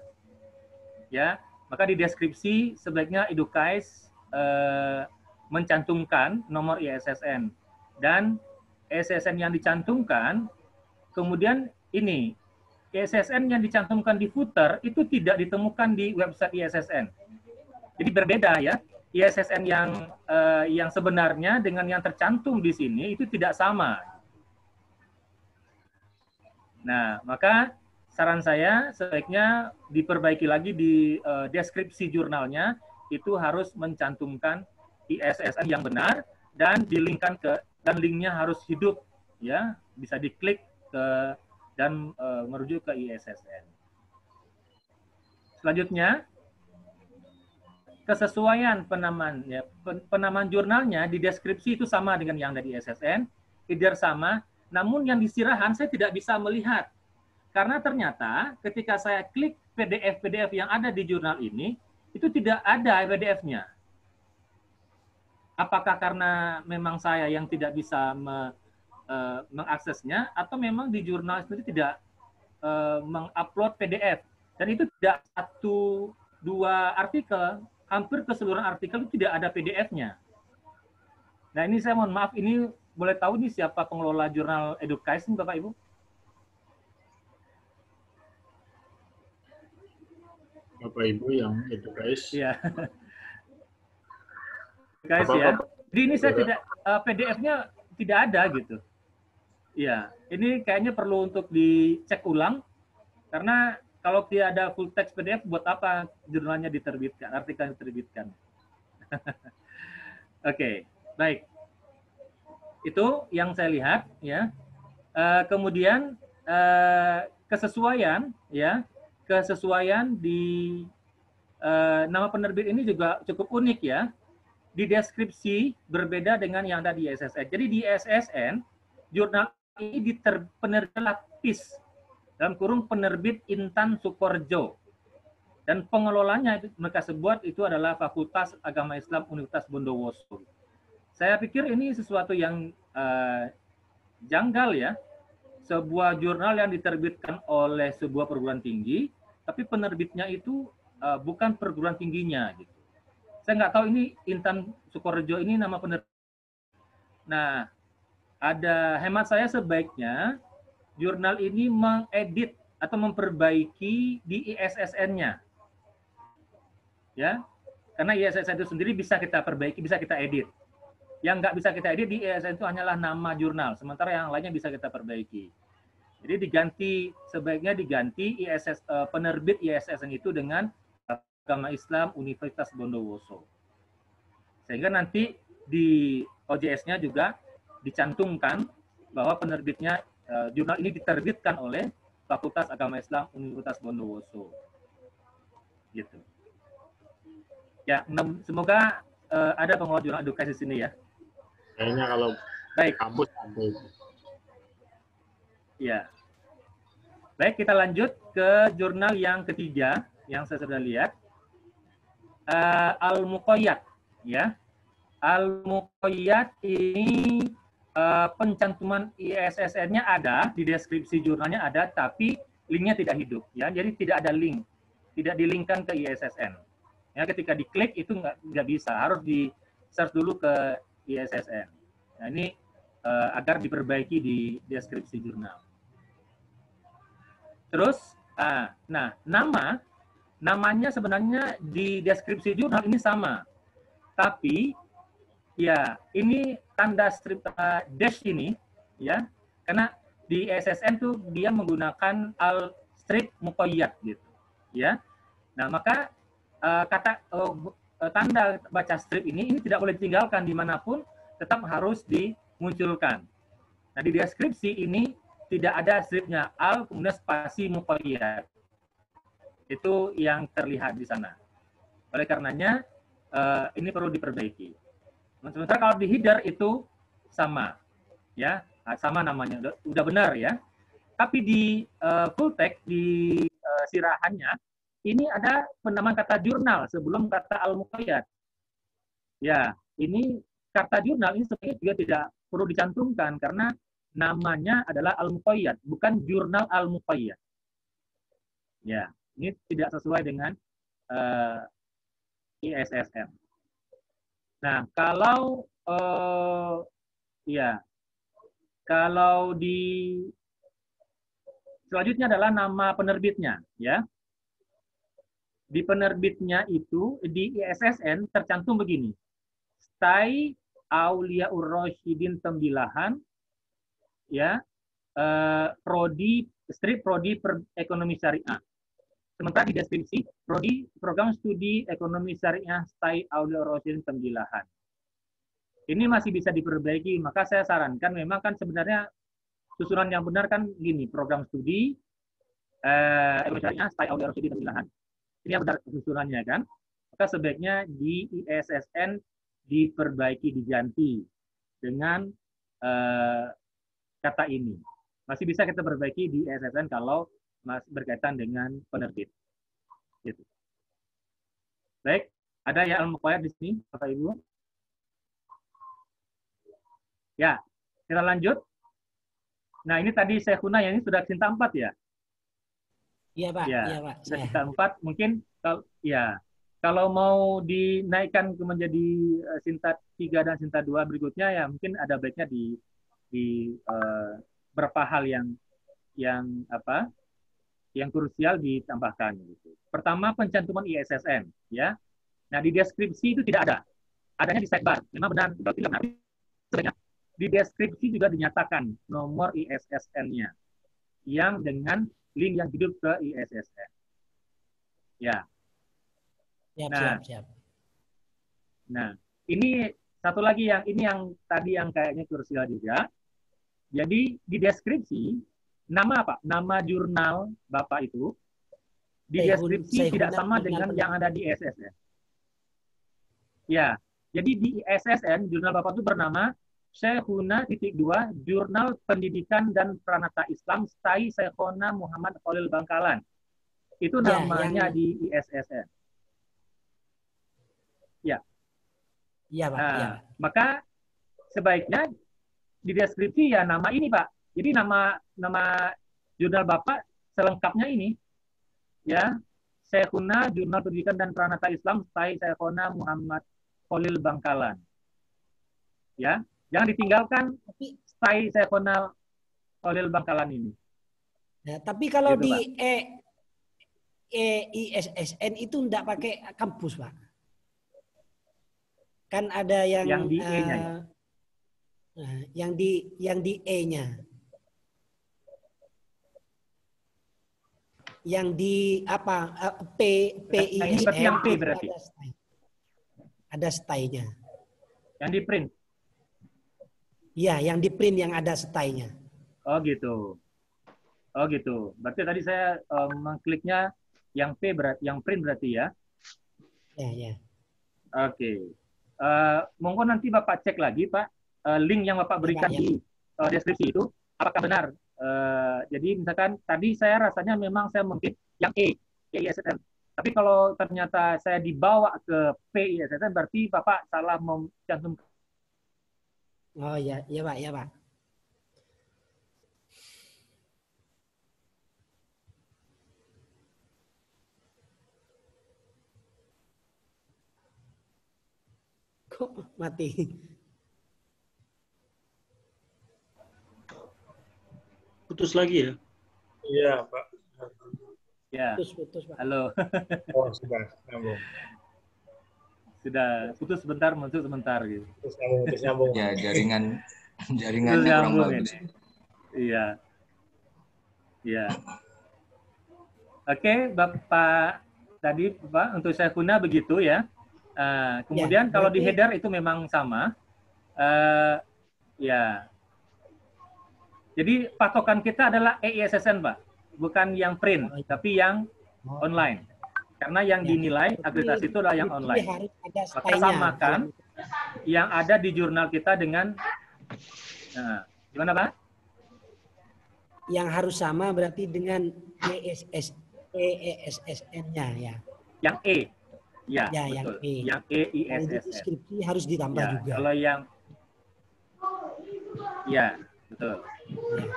Ya, maka di deskripsi sebaiknya Edukais mencantumkan nomor ISSN, dan ISSN yang dicantumkan, kemudian ini ISSN yang dicantumkan di footer itu tidak ditemukan di website ISSN. Jadi berbeda ya. ISSN yang sebenarnya dengan yang tercantum di sini itu tidak sama. Nah, maka saran saya sebaiknya diperbaiki lagi di deskripsi jurnalnya, itu harus mencantumkan ISSN yang benar dan dilingkan dan linknya harus hidup, ya, bisa diklik dan merujuk ke ISSN. Selanjutnya, kesesuaian penamaan, ya, penamaan jurnalnya di deskripsi itu sama dengan yang dari ISSN, header sama, namun yang di sirahan saya tidak bisa melihat. Karena ternyata ketika saya klik PDF yang ada di jurnal ini, itu tidak ada PDF-nya. Apakah karena memang saya yang tidak bisa mengaksesnya, atau memang di jurnal sendiri tidak mengupload PDF. Dan itu tidak 1-2 artikel, hampir keseluruhan artikel itu tidak ada PDF-nya. Nah, ini saya mohon maaf, ini boleh tahu nih siapa pengelola jurnal Edukais, Bapak Ibu? Bapak Ibu yang Edukais. Iya. Guys ya. Jadi ini saya tidak PDF-nya tidak ada gitu. Iya, ini kayaknya perlu untuk dicek ulang karena kalau tidak ada full text PDF, buat apa jurnalnya diterbitkan, artikel diterbitkan? Oke, baik. Itu yang saya lihat, ya. Kemudian kesesuaian, ya, kesesuaian di nama penerbit ini juga cukup unik, ya. Di deskripsi berbeda dengan yang ada di ISSN. Jadi di ISSN, jurnal ini penerbit lapis, dalam kurung penerbit Intan Sukorjo, dan pengelolanya mereka sebut itu adalah Fakultas Agama Islam Universitas Bondowoso. Saya pikir ini sesuatu yang janggal ya, sebuah jurnal yang diterbitkan oleh sebuah perguruan tinggi, tapi penerbitnya itu bukan perguruan tingginya gitu. Saya nggak tahu ini Intan Sukorjo ini nama penerbit. Nah, ada hemat saya sebaiknya jurnal ini mengedit atau memperbaiki di ISSN-nya. Ya. Karena ISSN itu sendiri bisa kita perbaiki, bisa kita edit. Yang nggak bisa kita edit di ISSN itu hanyalah nama jurnal, sementara yang lainnya bisa kita perbaiki. Jadi sebaiknya diganti penerbit ISSN itu dengan Agama Islam Universitas Bondowoso. Sehingga nanti di OJS-nya juga dicantumkan bahwa penerbitnya jurnal ini diterbitkan oleh Fakultas Agama Islam Universitas Bondowoso. Gitu. Ya, semoga ada pengelola jurnal edukasi di sini ya. Kayaknya kalau baik. Kampus ada itu. Ya. Baik, kita lanjut ke jurnal yang ketiga yang saya sudah lihat. Al-Muqayyad ya. Al-Muqayyad ini pencantuman ISSN-nya ada, di deskripsi jurnalnya ada, tapi linknya tidak hidup ya. Jadi tidak ada link, tidak dilinkkan ke ISSN. Ya, ketika diklik itu nggak bisa, harus di search dulu ke ISSN. Nah, ini agar diperbaiki di deskripsi jurnal. Terus, nah namanya sebenarnya di deskripsi jurnal ini sama, tapi ya ini tanda strip dash ini ya, karena di ISSN tuh dia menggunakan al strip muqayyad gitu ya. Nah, maka tanda baca strip ini tidak boleh ditinggalkan dimanapun, tetap harus dimunculkan. Nah, di deskripsi ini tidak ada stripnya, al kemudian spasi muqayyad. Itu yang terlihat di sana. Oleh karenanya ini perlu diperbaiki. Sementara kalau di header itu sama, ya sama namanya, udah benar ya. Tapi di full text di sirahannya ini ada penamaan kata jurnal sebelum kata al-muqayyad. Ya, ini kata jurnal ini sebenarnya juga tidak perlu dicantumkan karena namanya adalah al-muqayyad, bukan jurnal al-muqayyad. Ya, ini tidak sesuai dengan ISSN. Nah, kalau kalau di selanjutnya adalah nama penerbitnya, ya. Di penerbitnya itu di ISSN tercantum begini. Stai Auliaur Rasyidin Tembilahan, ya, prodi ekonomi syariah. Sementara di deskripsi prodi program studi ekonomi syariah Stai Auliaur Rasyidin Tembilahan. Ini masih bisa diperbaiki, maka saya sarankan memang kan sebenarnya susunan yang benar kan gini, program studi ekonomi syariah Stai Auliaur Rasyidin Tembilahan. Ini yang benar susunannya kan. Maka sebaiknya di ISSN diperbaiki, diganti dengan kata ini. Masih bisa kita perbaiki di ISSN kalau masih berkaitan dengan penerbit. Gitu. Baik, ada ya al-muqayyad di sini, Bapak Ibu? Ya, kita lanjut. Nah, ini tadi Syekhuna yang ini sudah Sinta 4 ya? Iya Pak, ya, iya Pak. Sinta 4 mungkin ya. Kalau mau dinaikkan ke menjadi Sinta 3 dan Sinta 2 berikutnya ya mungkin ada baiknya di beberapa hal yang krusial ditambahkan gitu. Pertama pencantuman ISSN ya. Nah, di deskripsi itu tidak ada. Adanya di sidebar. Memang benar tidak benar. Sebenarnya di deskripsi juga dinyatakan nomor ISSN-nya yang dengan link yang hidup ke ISSN. Ya. Siap. Nah, ini satu lagi yang tadi yang kayaknya krusial juga. Jadi di deskripsi nama apa? Nama jurnal Bapak itu di deskripsi tidak sama dengan yang ada di ISSN. Ya. Jadi di ISSN jurnal Bapak itu bernama Syekhuna _2 Jurnal Pendidikan dan Pranata Islam Stai Syekhona Muhammad Khalil Bangkalan. Itu namanya di ISSN. Ya. Iya, Pak. Nah, Ya. Maka sebaiknya di deskripsi ya nama ini, Pak. Jadi nama jurnal Bapak selengkapnya ini. Ya. Syekhuna Jurnal Pendidikan dan Pranata Islam Stai Syekhona Muhammad Khalil Bangkalan. Ya. Jangan ditinggalkan Stai Syekhona Khalil Bangkalan ini. Ya, tapi kalau gitu, di ISSN itu enggak pakai kampus, Pak. Kan ada yang di E-nya ya. Yang di E-nya. Yang di apa? PISN. Berarti yang P berarti. Ada stay-nya. Yang di print. Iya, yang di print yang ada stay-nya. Oh gitu. Berarti tadi saya mengkliknya yang P berarti, yang print berarti ya. Ya. Oke. Monggo nanti Bapak cek lagi Pak, link yang Bapak berikan di deskripsi itu apakah benar. Jadi misalkan tadi saya rasanya memang saya mungkin yang ISSN. Tapi kalau ternyata saya dibawa ke PISSN berarti Bapak salah mencantumkan. Oh iya Pak, ya Pak. Kok mati? Putus lagi ya? Iya, Pak. Ya. Putus, Pak. Halo. Oh, sudah nyambung. Sudah putus sebentar, muncul sebentar gitu. Terus nyambung. Ya, jaringannya kurang bagus. Iya. Oke, Bapak tadi Pak untuk Syekhuna begitu ya. Kemudian kalau di header itu memang sama. Ya. Jadi patokan kita adalah EISSN, Pak. Bukan yang print, tapi yang online. Karena yang dinilai akreditasi itu adalah yang online. Maka samakan yang ada di jurnal kita dengan, gimana Pak? Yang harus sama berarti dengan EISSN-nya ya. Yang E. Ya, ya betul. Yang E. Yang EISSN. Deskripsi harus ditambah ya, juga. Kalau yang, ya, betul. Ya.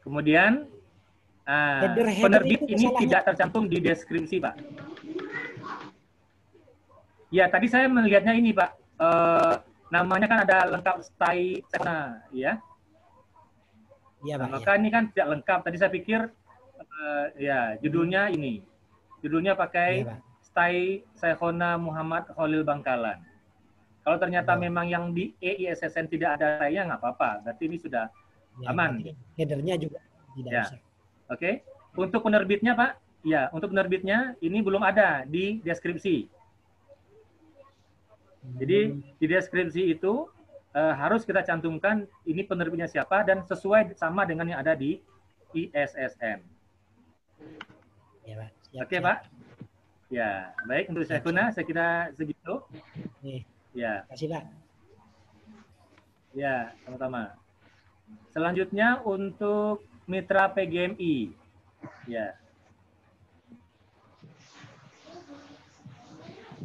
Kemudian, penerbit ini tidak tercantum di deskripsi, Pak. Ya, tadi saya melihatnya ini, Pak. Namanya kan ada lengkap stay, ya. Iya, Pak. Maka ini kan tidak lengkap. Tadi saya pikir, ya, judulnya ini. Judulnya pakai Stay Syekhona Muhammad Khalil Bangkalan. Kalau ternyata memang yang di EISSN tidak ada stay-nya, nggak apa-apa. Berarti ini sudah aman. Header-nya juga tidak usah. Oke. Untuk penerbitnya, Pak, ya, untuk penerbitnya ini belum ada di deskripsi. Jadi di deskripsi itu harus kita cantumkan ini penerbitnya siapa dan sesuai sama dengan yang ada di ISSN. Ya, Pak. Oke, Pak. Ya, baik untuk Syekhona saya kira segitu. Ya. Terima kasih, Pak. Ya, sama-sama. Selanjutnya untuk mitra PGMI. Ya.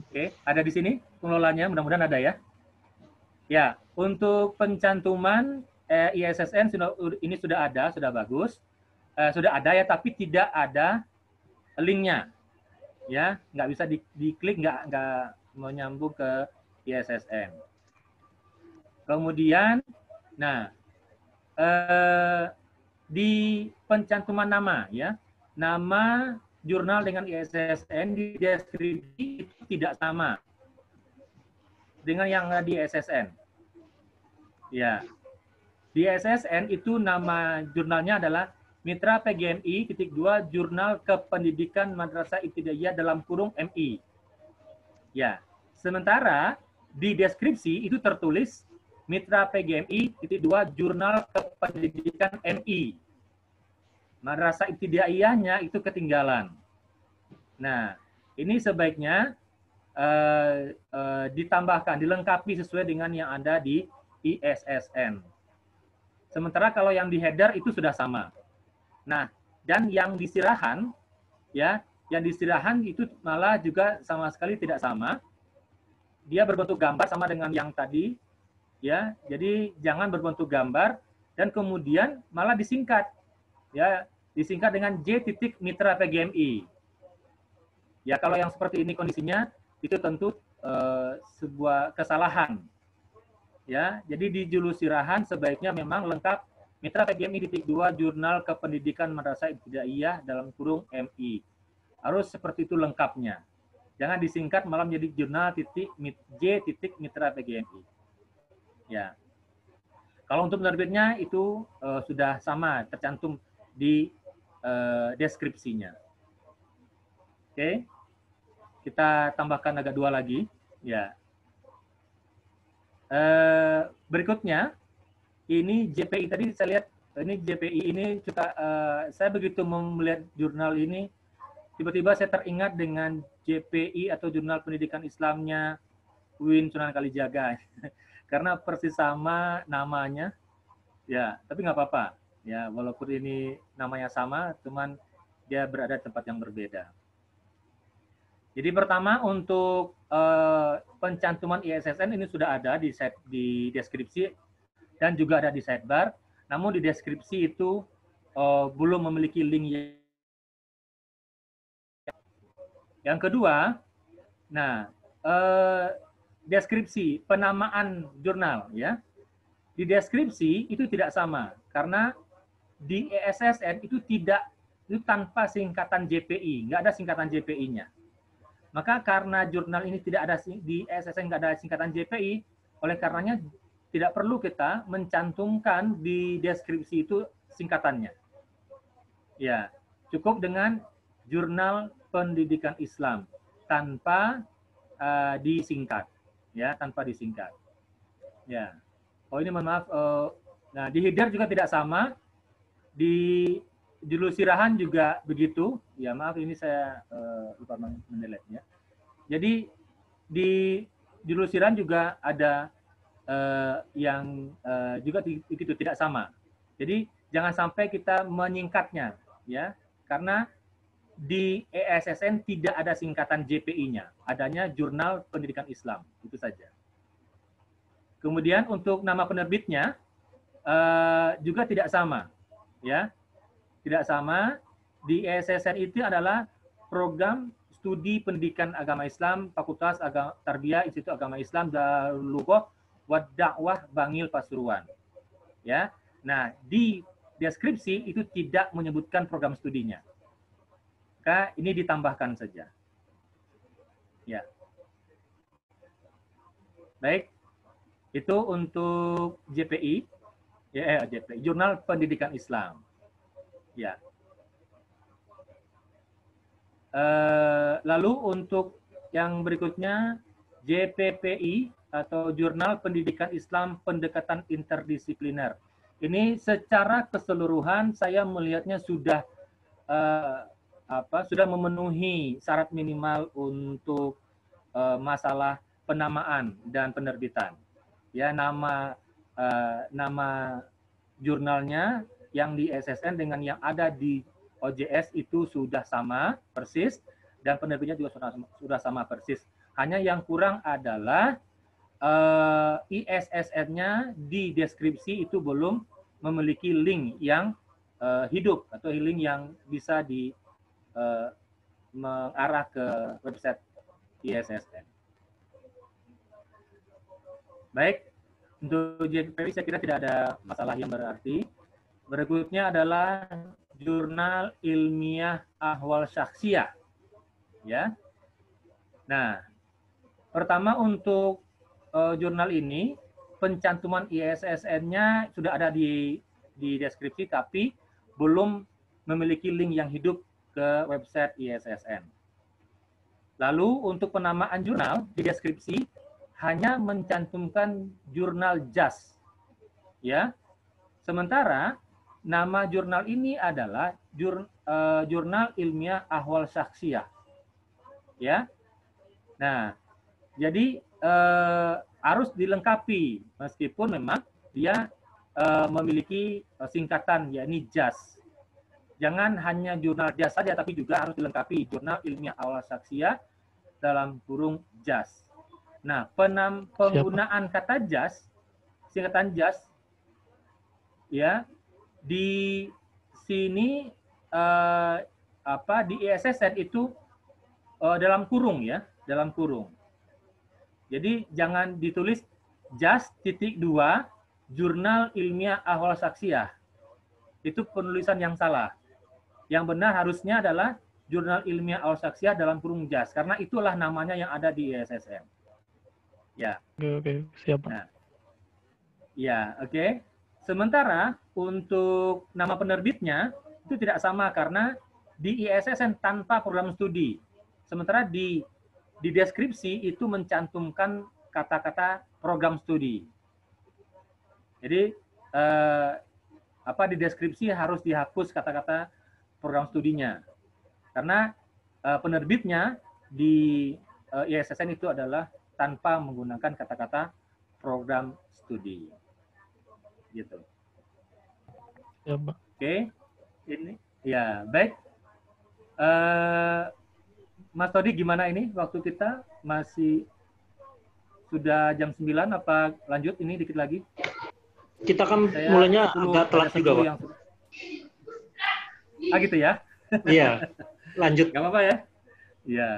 Oke, ada di sini pengelolanya, mudah-mudahan ada ya. Ya, untuk pencantuman ISSN ini sudah ada, sudah bagus. Sudah ada ya, tapi tidak ada linknya. Ya, nggak bisa diklik, nggak mau nyambung ke ISSN. Kemudian, nah, di pencantuman nama, ya, nama jurnal dengan ISSN di deskripsi itu tidak sama dengan yang ada di ISSN. Ya, di ISSN itu nama jurnalnya adalah Mitra PGMI _2 Jurnal Kependidikan Madrasah Ibtidaiyah dalam kurung MI. Ya, sementara di deskripsi itu tertulis Mitra PGMI _2 Jurnal Kependidikan MI. Madrasah Ibtidaiyahnya itu ketinggalan. Nah, ini sebaiknya ditambahkan, dilengkapi sesuai dengan yang ada di ISSN. Sementara kalau yang di header itu sudah sama. Nah, dan yang di sirahan, ya, yang di sirahan itu malah juga sama sekali tidak sama. Dia berbentuk gambar sama dengan yang tadi, ya. Jadi jangan berbentuk gambar dan kemudian malah disingkat, ya, disingkat dengan J. Mitra PGMI. Ya, kalau yang seperti ini kondisinya itu tentu sebuah kesalahan. Ya, jadi di judul sirahan sebaiknya memang lengkap Mitra PGMI _2 Jurnal Kependidikan Madrasah Ibtidaiyah dalam kurung MI. Harus seperti itu lengkapnya. Jangan disingkat malah menjadi jurnal J. Mitra PGMI. Ya. Kalau untuk penerbitnya itu sudah sama tercantum di deskripsinya. Oke. Kita tambahkan agak 2 lagi. Ya. Berikutnya ini JPI tadi saya lihat ini JPI ini juga saya begitu melihat jurnal ini tiba-tiba saya teringat dengan JPI atau Jurnal Pendidikan Islamnya UIN Sunan Kalijaga karena persis sama namanya ya, tapi nggak apa-apa ya, walaupun ini namanya sama cuman dia berada di tempat yang berbeda. Jadi pertama untuk pencantuman ISSN ini sudah ada di deskripsi dan juga ada di sidebar, namun di deskripsi itu belum memiliki link. Yang kedua, nah deskripsi penamaan jurnal ya, di deskripsi itu tidak sama karena di ISSN itu tanpa singkatan JPI, nggak ada singkatan JPI-nya. Maka karena jurnal ini tidak ada di ISSN nggak ada singkatan JPI, oleh karenanya tidak perlu kita mencantumkan di deskripsi itu singkatannya. Ya, cukup dengan Jurnal Pendidikan Islam tanpa disingkat, ya, tanpa disingkat. Ya. Oh ini mohon maaf. Nah di header juga tidak sama, di judul sirahan juga begitu. Ya maaf ini saya lupa mendelete-nya. Jadi di judul sirahan juga ada yang juga begitu tidak sama. Jadi jangan sampai kita menyingkatnya, ya, karena di ESSN tidak ada singkatan JPI-nya, adanya Jurnal Pendidikan Islam, itu saja. Kemudian untuk nama penerbitnya juga tidak sama, ya, tidak sama. Di ESSN itu adalah Program Studi Pendidikan Agama Islam, Fakultas Tarbiyah Institut Agama Islam Darul Lughah wa Dakwah Bangil Pasuruan, ya. Nah di deskripsi itu tidak menyebutkan program studinya. Maka ini ditambahkan saja. Ya. Baik. Itu untuk JPI. Ya, JPI, Jurnal Pendidikan Islam. Ya. Lalu untuk yang berikutnya JPPI atau Jurnal Pendidikan Islam Pendekatan Interdisipliner. Ini secara keseluruhan saya melihatnya sudah sudah memenuhi syarat minimal untuk masalah penamaan dan penerbitan. Ya, nama jurnalnya yang di SSN dengan yang ada di OJS itu sudah sama persis, dan penerbitnya juga sudah sama persis. Hanya yang kurang adalah ISSN-nya di deskripsi itu belum memiliki link yang hidup atau link yang bisa mengarah ke website ISSN. Baik, untuk JPPI saya kira tidak ada masalah yang berarti. Berikutnya adalah Jurnal Ilmiah Ahwal Syakhsiyah. Ya. Nah, pertama untuk jurnal ini pencantuman ISSN-nya sudah ada di deskripsi, tapi belum memiliki link yang hidup ke website ISSN. Lalu untuk penamaan jurnal di deskripsi hanya mencantumkan jurnal JAS, ya. Sementara nama jurnal ini adalah Jurnal Ilmiah Ahwal Syakhsiyah, ya. Nah, jadi harus dilengkapi meskipun memang dia memiliki singkatan yakni JAS. Jangan hanya jurnal JAS saja, tapi juga harus dilengkapi Jurnal Ilmiah Ahwal Syakhsiyah dalam kurung JAS. Nah, penggunaan kata JAS, singkatan JAS, ya, di sini di ISSN itu dalam kurung, ya, dalam kurung. Jadi jangan ditulis JAS.2 Jurnal Ilmiah Ahwal Syakhsiyah. Itu penulisan yang salah. Yang benar harusnya adalah Jurnal Ilmiah Ahwal Syakhsiyah dalam kurung JAS, karena itulah namanya yang ada di ISSN. Ya. Oke, siap. Nah, ya, oke. Sementara untuk nama penerbitnya itu tidak sama karena di ISSN tanpa program studi. Sementara di deskripsi itu mencantumkan kata-kata program studi. Jadi di deskripsi harus dihapus kata-kata program studinya. Karena penerbitnya di ISSN itu adalah tanpa menggunakan kata-kata program studi. Gitu. Ya, Pak. Oke. Ini ya, baik. Mas Todi, gimana ini waktu kita? Masih sudah jam 9 apa lanjut ini dikit lagi? Kita kan mulainya agak telat juga, Pak. Gitu ya? Iya, lanjut. Gak apa-apa ya? Iya.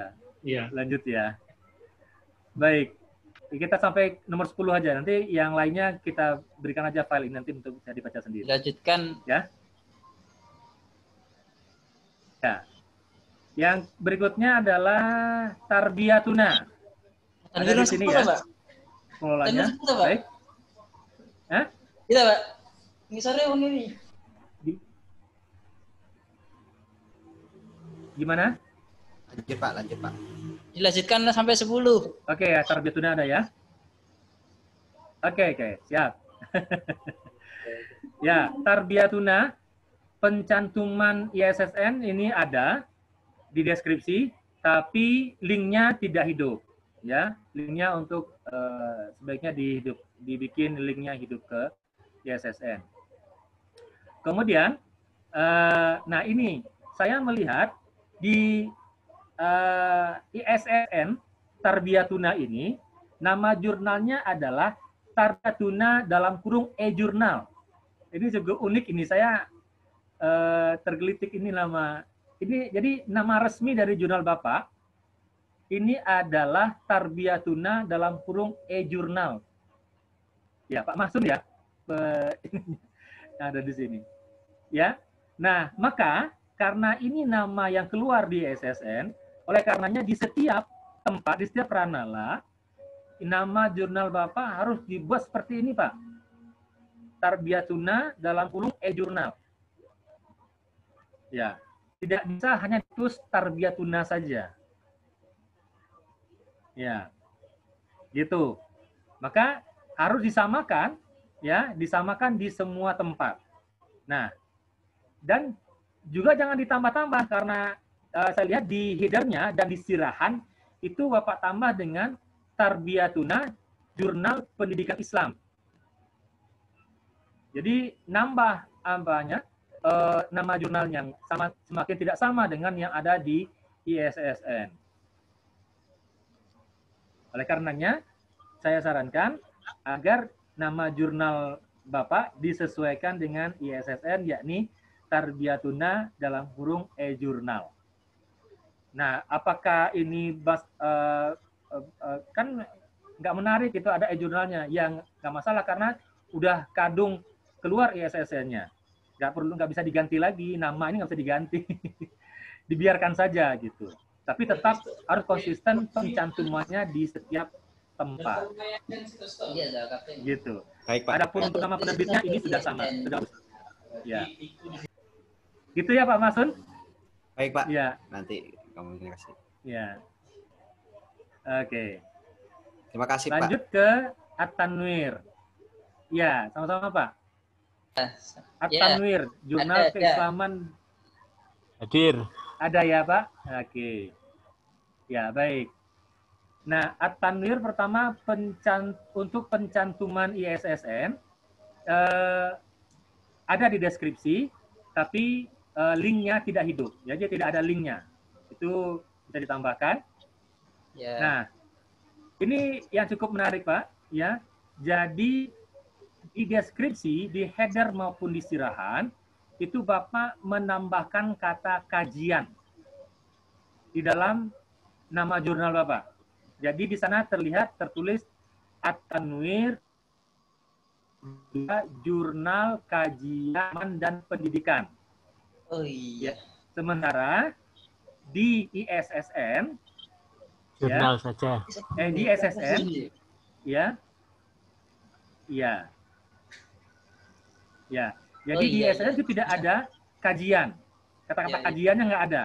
Iya. Lanjut ya. Baik. Kita sampai nomor 10 aja. Nanti yang lainnya kita berikan aja file ini nanti untuk bisa dibaca sendiri. Lanjutkan. Ya. Ya. Yang berikutnya adalah Tarbiyatuna. Ada di sini ya. Pengelolanya. Baik. Hah? Iya, Pak. Ini sore ini. Gimana? Lanjut, Pak. Dilanjutkan sampai 10. Oke, ya, Tarbiyatuna ada ya? Oke, siap. Ya, Tarbiyatuna, pencantuman ISSN ini ada di deskripsi, tapi linknya tidak hidup. Ya, linknya untuk sebaiknya dibikin linknya hidup ke ISSN. Kemudian, nah ini saya melihat di ISSN Tarbiyatuna ini, nama jurnalnya adalah Tarbiyatuna dalam kurung e-jurnal. Ini juga unik, ini saya tergelitik ini nama. Ini jadi nama resmi dari jurnal Bapak. Ini adalah Tarbiyatuna dalam kurung e-jurnal. Ya, Pak Masun ya. Ada di sini. Ya. Nah, maka karena ini nama yang keluar di ISSN, oleh karenanya di setiap tempat, di setiap ranala, nama jurnal Bapak harus dibuat seperti ini, Pak. Tarbiyatuna dalam kurung e-jurnal. Ya, tidak bisa hanya tulis Tarbiyatuna saja. Ya, gitu. Maka harus disamakan, ya, disamakan di semua tempat. Nah, dan juga jangan ditambah-tambah karena saya lihat di headernya dan di sirahan itu Bapak tambah dengan Tarbiyatuna Jurnal Pendidikan Islam. Jadi nambah nama jurnalnya semakin tidak sama dengan yang ada di ISSN. Oleh karenanya saya sarankan agar nama jurnal Bapak disesuaikan dengan ISSN, yakni Tarbiyatuna dalam kurung e-jurnal. Nah, apakah ini kan nggak menarik itu ada e-jurnalnya? Yang nggak masalah karena udah kadung keluar ISSN-nya. Nggak bisa diganti lagi, nama ini nggak bisa diganti. Dibiarkan saja gitu. Tapi tetap harus konsisten pencantumannya di setiap tempat. Gitu. Baik, Pak. Adapun untuk nama penerbitnya ini sudah sama, sudah. Ya. Gitu ya Pak Masun? Baik Pak. Ya. Nanti kamu kasih. Ya. Oke. Terima kasih Pak. Lanjut ke At-Tanwir. Ya, sama-sama Pak. At-Tanwir, Jurnal Keislaman. Hadir. Ada ya Pak? Oke. Ya, baik. Nah, At-Tanwir pertama untuk pencantuman ISSN ada di deskripsi, tapi linknya tidak hidup. Jadi tidak ada linknya. Itu bisa ditambahkan. Yeah. Nah, ini yang cukup menarik Pak. Ya, jadi di deskripsi, di header maupun di sirahan, itu Bapak menambahkan kata kajian di dalam nama jurnal Bapak. Jadi di sana tertulis At-Tanwir Jurnal Kajian dan Pendidikan. Oh iya. Sementara di ISSN jurnal saja. Di ISSN ya. Jadi di ISSN itu tidak ada kajian. Kata-kata kajiannya nggak ada.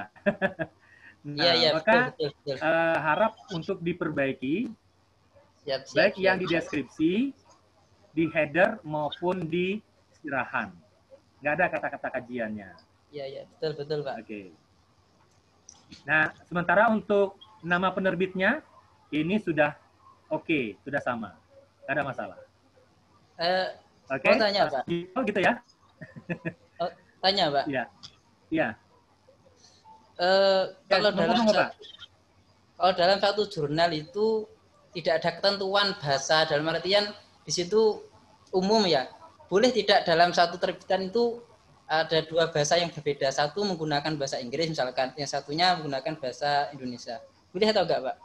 Maka betul. Harap untuk diperbaiki, baik yang di deskripsi, di header maupun di sirahan. Nggak ada kata-kata kajiannya. Iya, betul Pak. Oke. Nah, sementara untuk nama penerbitnya, ini sudah oke, sudah sama. Nggak ada masalah. Oke. Mau tanya Pak? Oh gitu ya? Tanya Pak? Iya. Kalau dalam satu jurnal itu tidak ada ketentuan bahasa, dalam artian di situ umum ya. Boleh tidak dalam satu terbitan itu ada dua bahasa yang berbeda. Satu menggunakan bahasa Inggris misalkan, yang satunya menggunakan bahasa Indonesia. Boleh atau enggak, Pak?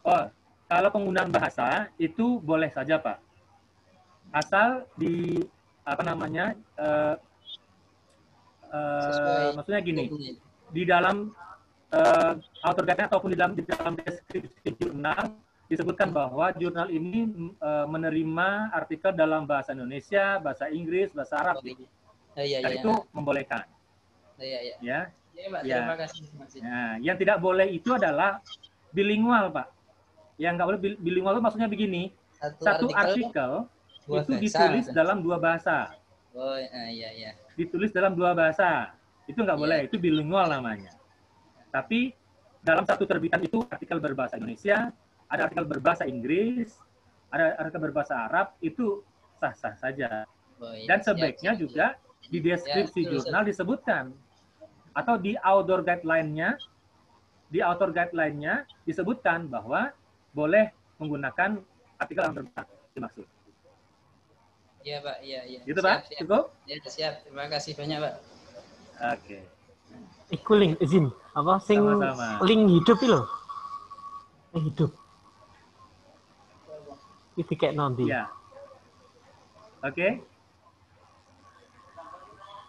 Oh, kalau penggunaan bahasa itu boleh saja, Pak. Asal di maksudnya gini, di dalam author guide ataupun di dalam deskripsi jurnal disebutkan bahwa jurnal ini menerima artikel dalam bahasa Indonesia, bahasa Inggris, bahasa Arab. Itu membolehkan. Ya. Ya, Pak. Ya. Terima kasih. Nah, yang tidak boleh itu adalah bilingual, Pak. Yang nggak boleh bilingual itu maksudnya begini. Satu artikel itu ditulis dalam 2 bahasa. Oh, iya. Ditulis dalam 2 bahasa. Itu nggak boleh, itu bilingual namanya. Tapi dalam satu terbitan itu artikel berbahasa Indonesia, ada artikel berbahasa Inggris, ada artikel berbahasa Arab, itu sah-sah saja. Dan sebaiknya juga di deskripsi jurnal disebutkan. Atau di author guideline-nya disebutkan bahwa boleh menggunakan artikel yang berbahasa dimaksud. Iya, Pak. Iya. Gitu, Pak? Cukup? Ya, siap. Terima kasih banyak, Pak. Oke. Iku link izin apa sing sama-sama. Link hidup itu loh. Hidup. Itu kayak nanti. Ya. Oke.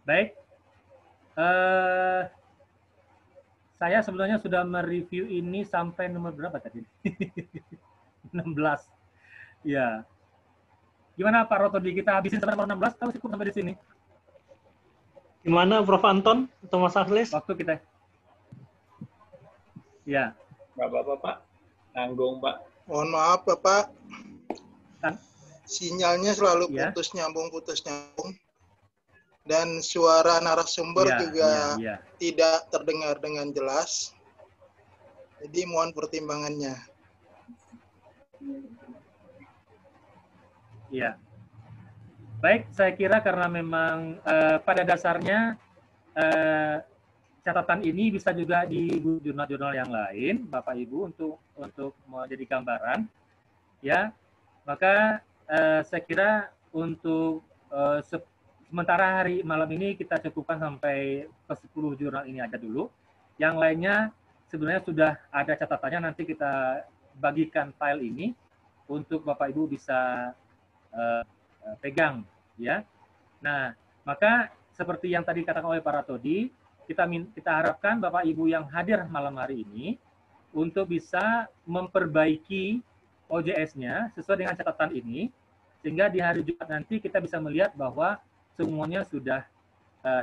Baik. Saya sebenarnya sudah mereview ini sampai nomor berapa tadi? 16. Ya. Gimana Pak Rotodi, kita habisin sampai nomor 16 atau cukup sampai di sini? Gimana Prof. Anton atau Mas Akhlis? Waktu kita. Ya. Nggak apa-apa, Pak. Nanggung, Pak. Mohon maaf, Bapak. Kan? Sinyalnya selalu putus nyambung. Dan suara narasumber juga tidak terdengar dengan jelas. Jadi mohon pertimbangannya. Iya. Baik, saya kira karena memang pada dasarnya catatan ini bisa juga di jurnal-jurnal yang lain, Bapak Ibu, untuk menjadi gambaran, ya. Maka saya kira untuk sementara hari malam ini kita cukupkan sampai ke 10 jurnal ini aja dulu. Yang lainnya sebenarnya sudah ada catatannya, nanti kita bagikan file ini untuk Bapak Ibu bisa pegang, ya. Nah, maka seperti yang tadi katakan oleh Pak Ratodi, kita harapkan Bapak Ibu yang hadir malam hari ini untuk bisa memperbaiki OJS-nya sesuai dengan catatan ini, sehingga di hari Jumat nanti kita bisa melihat bahwa semuanya sudah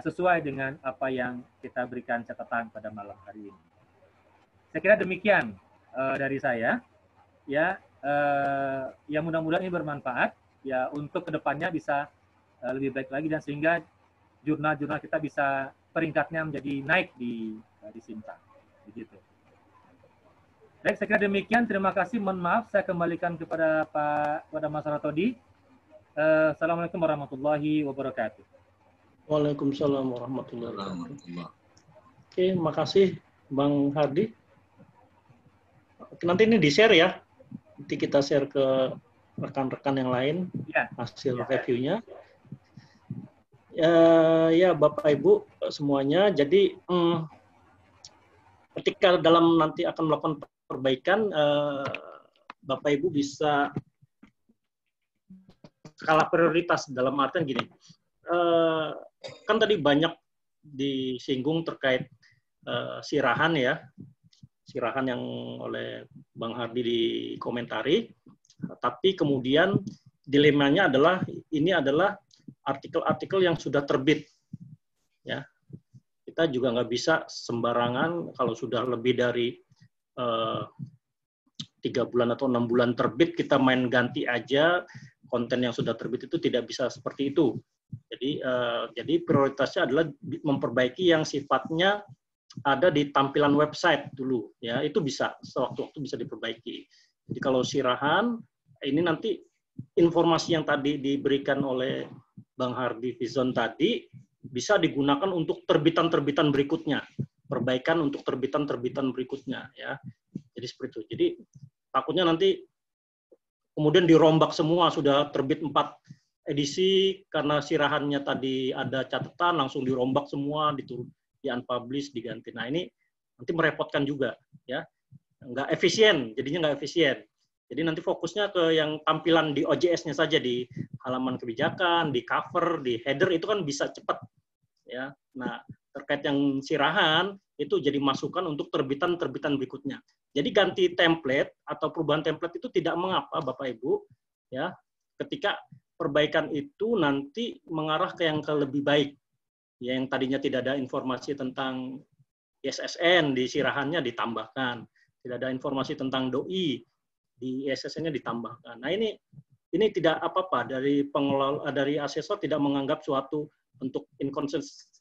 sesuai dengan apa yang kita berikan catatan pada malam hari ini. Saya kira demikian dari saya, ya. Yang mudah-mudahan ini bermanfaat, ya, untuk kedepannya bisa lebih baik lagi, dan sehingga jurnal-jurnal kita bisa peringkatnya menjadi naik di Sinta, begitu. Baik, saya kira demikian. Terima kasih. Mohon maaf, saya kembalikan kepada Mas Ratodi. Assalamualaikum warahmatullahi wabarakatuh. Waalaikumsalam warahmatullahi wabarakatuh. Oke, makasih Bang Hardi. Nanti ini di-share ya. Nanti kita share ke rekan-rekan yang lain hasil reviewnya. Ya, Bapak Ibu semuanya. Jadi ketika dalam nanti akan melakukan perbaikan, Bapak Ibu bisa skala prioritas, dalam artian gini. Kan tadi banyak disinggung terkait sirahan, ya. Sirahan yang oleh Bang Hardi dikomentari. Tapi kemudian dilemanya adalah ini adalah artikel-artikel yang sudah terbit, ya. Kita juga nggak bisa sembarangan kalau sudah lebih dari 3 bulan atau 6 bulan terbit kita main ganti aja konten yang sudah terbit. Itu tidak bisa seperti itu. Jadi prioritasnya adalah memperbaiki yang sifatnya ada di tampilan website dulu, ya. Itu bisa sewaktu-waktu bisa diperbaiki. Jadi kalau sirahan ini nanti informasi yang tadi diberikan oleh Bang Hardi Fizon tadi bisa digunakan untuk terbitan-terbitan berikutnya, perbaikan untuk terbitan-terbitan berikutnya, ya. Jadi seperti itu. Jadi takutnya nanti kemudian dirombak semua, sudah terbit 4 edisi karena sirahannya tadi ada catatan, langsung dirombak semua, di unpublish, diganti. Nah, ini nanti merepotkan juga, ya. Nggak efisien, jadinya nggak efisien. Jadi nanti fokusnya ke yang tampilan di OJS-nya saja, di halaman kebijakan, di cover, di header, itu kan bisa cepat, ya. Nah, terkait yang sirahan itu jadi masukan untuk terbitan-terbitan berikutnya. Jadi ganti template atau perubahan template itu tidak mengapa, Bapak Ibu, ya. Ketika perbaikan itu nanti mengarah ke yang lebih baik, ya, yang tadinya tidak ada informasi tentang ISSN di sirahannya ditambahkan. Tidak ada informasi tentang doi di ISSN-nya ditambahkan. Nah ini tidak apa-apa dari pengelola, dari asesor tidak menganggap suatu bentuk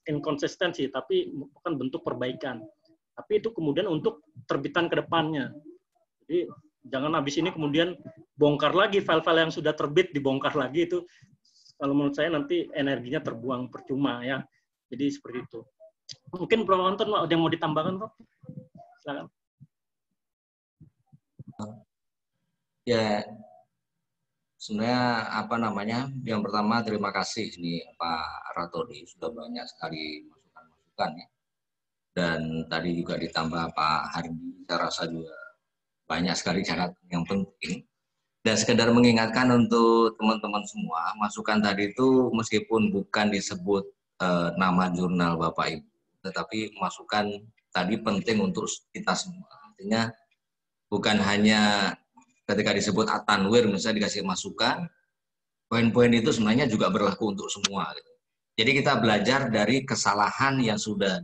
inkonsistensi, tapi bukan bentuk perbaikan. Tapi itu kemudian untuk terbitan ke depannya. Jadi jangan habis ini kemudian bongkar lagi file-file yang sudah terbit, dibongkar lagi, itu kalau menurut saya nanti energinya terbuang percuma ya. Jadi seperti itu. Mungkin Prof. Anton ada yang mau ditambahkan, Prof? Silakan. Ya, sebenarnya apa namanya? Yang pertama terima kasih nih Pak Ratodi, sudah banyak sekali masukan-masukan ya. Dan tadi juga ditambah Pak Hardi, saya rasa juga banyak sekali catatan yang penting. Dan sekedar mengingatkan untuk teman-teman semua, masukan tadi itu meskipun bukan disebut nama jurnal Bapak Ibu, tetapi masukan tadi penting untuk kita semua. Artinya bukan hanya ketika disebut At-Tanwir misalnya dikasih masukan, poin-poin itu sebenarnya juga berlaku untuk semua. Jadi kita belajar dari kesalahan yang sudah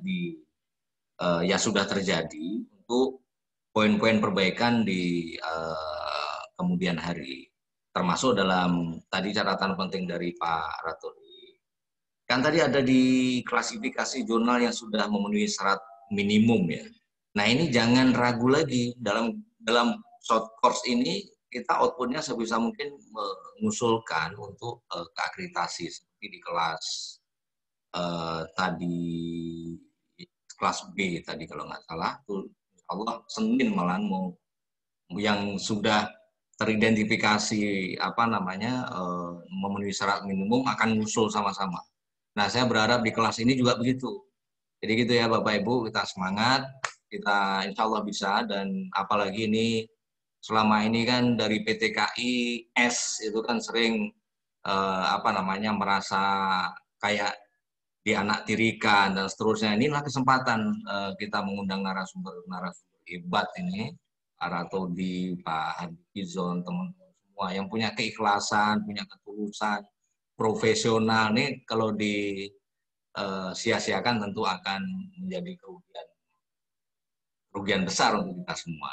terjadi untuk poin-poin perbaikan di kemudian hari. Termasuk dalam tadi catatan penting dari Pak Ratodi. Kan tadi ada di klasifikasi jurnal yang sudah memenuhi syarat minimum ya. Nah ini jangan ragu lagi dalam short course ini kita outputnya sebisa mungkin mengusulkan untuk keakreditasi seperti di kelas tadi kelas B tadi kalau nggak salah tuh Allah Senin malahan mau yang sudah teridentifikasi memenuhi syarat minimum akan ngusul sama-sama. Nah saya berharap di kelas ini juga begitu. Jadi gitu ya Bapak Ibu, kita semangat, kita insya Allah bisa, dan apalagi ini selama ini kan dari PTKI S itu kan sering merasa kayak dianaktirikan dan seterusnya. Inilah kesempatan kita mengundang narasumber hebat ini, Pak Ratodi, Pak Hadizon, teman-teman semua yang punya keikhlasan, punya ketulusan, profesional. Nih kalau sia-siakan tentu akan menjadi kerugian besar untuk kita semua.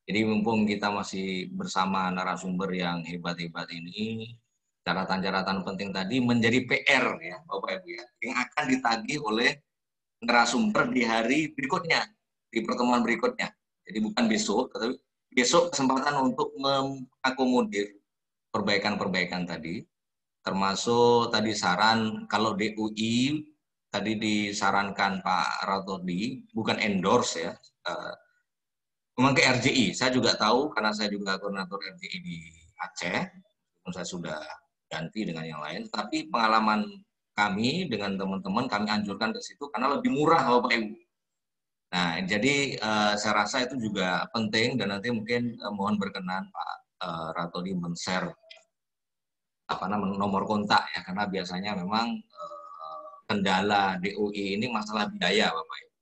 Jadi mumpung kita masih bersama narasumber yang hebat-hebat ini, catatan-catatan penting tadi menjadi PR ya Bapak Ibu ya, yang akan ditagih oleh narasumber di hari berikutnya, di pertemuan berikutnya. Jadi bukan besok, tetapi besok kesempatan untuk mengakomodir perbaikan-perbaikan tadi, termasuk tadi saran kalau DUI tadi disarankan Pak Ratodi, bukan endorse ya, memang ke RJI. Saya juga tahu karena saya juga koordinator RJI di Aceh, saya sudah ganti dengan yang lain, tapi pengalaman kami dengan teman-teman kami anjurkan ke situ karena lebih murah Bapak Ibu. Nah, jadi saya rasa itu juga penting, dan nanti mungkin mohon berkenan Pak Ratodi men-share nomor kontak ya, karena biasanya memang kendala DUI ini masalah biaya Bapak Ibu.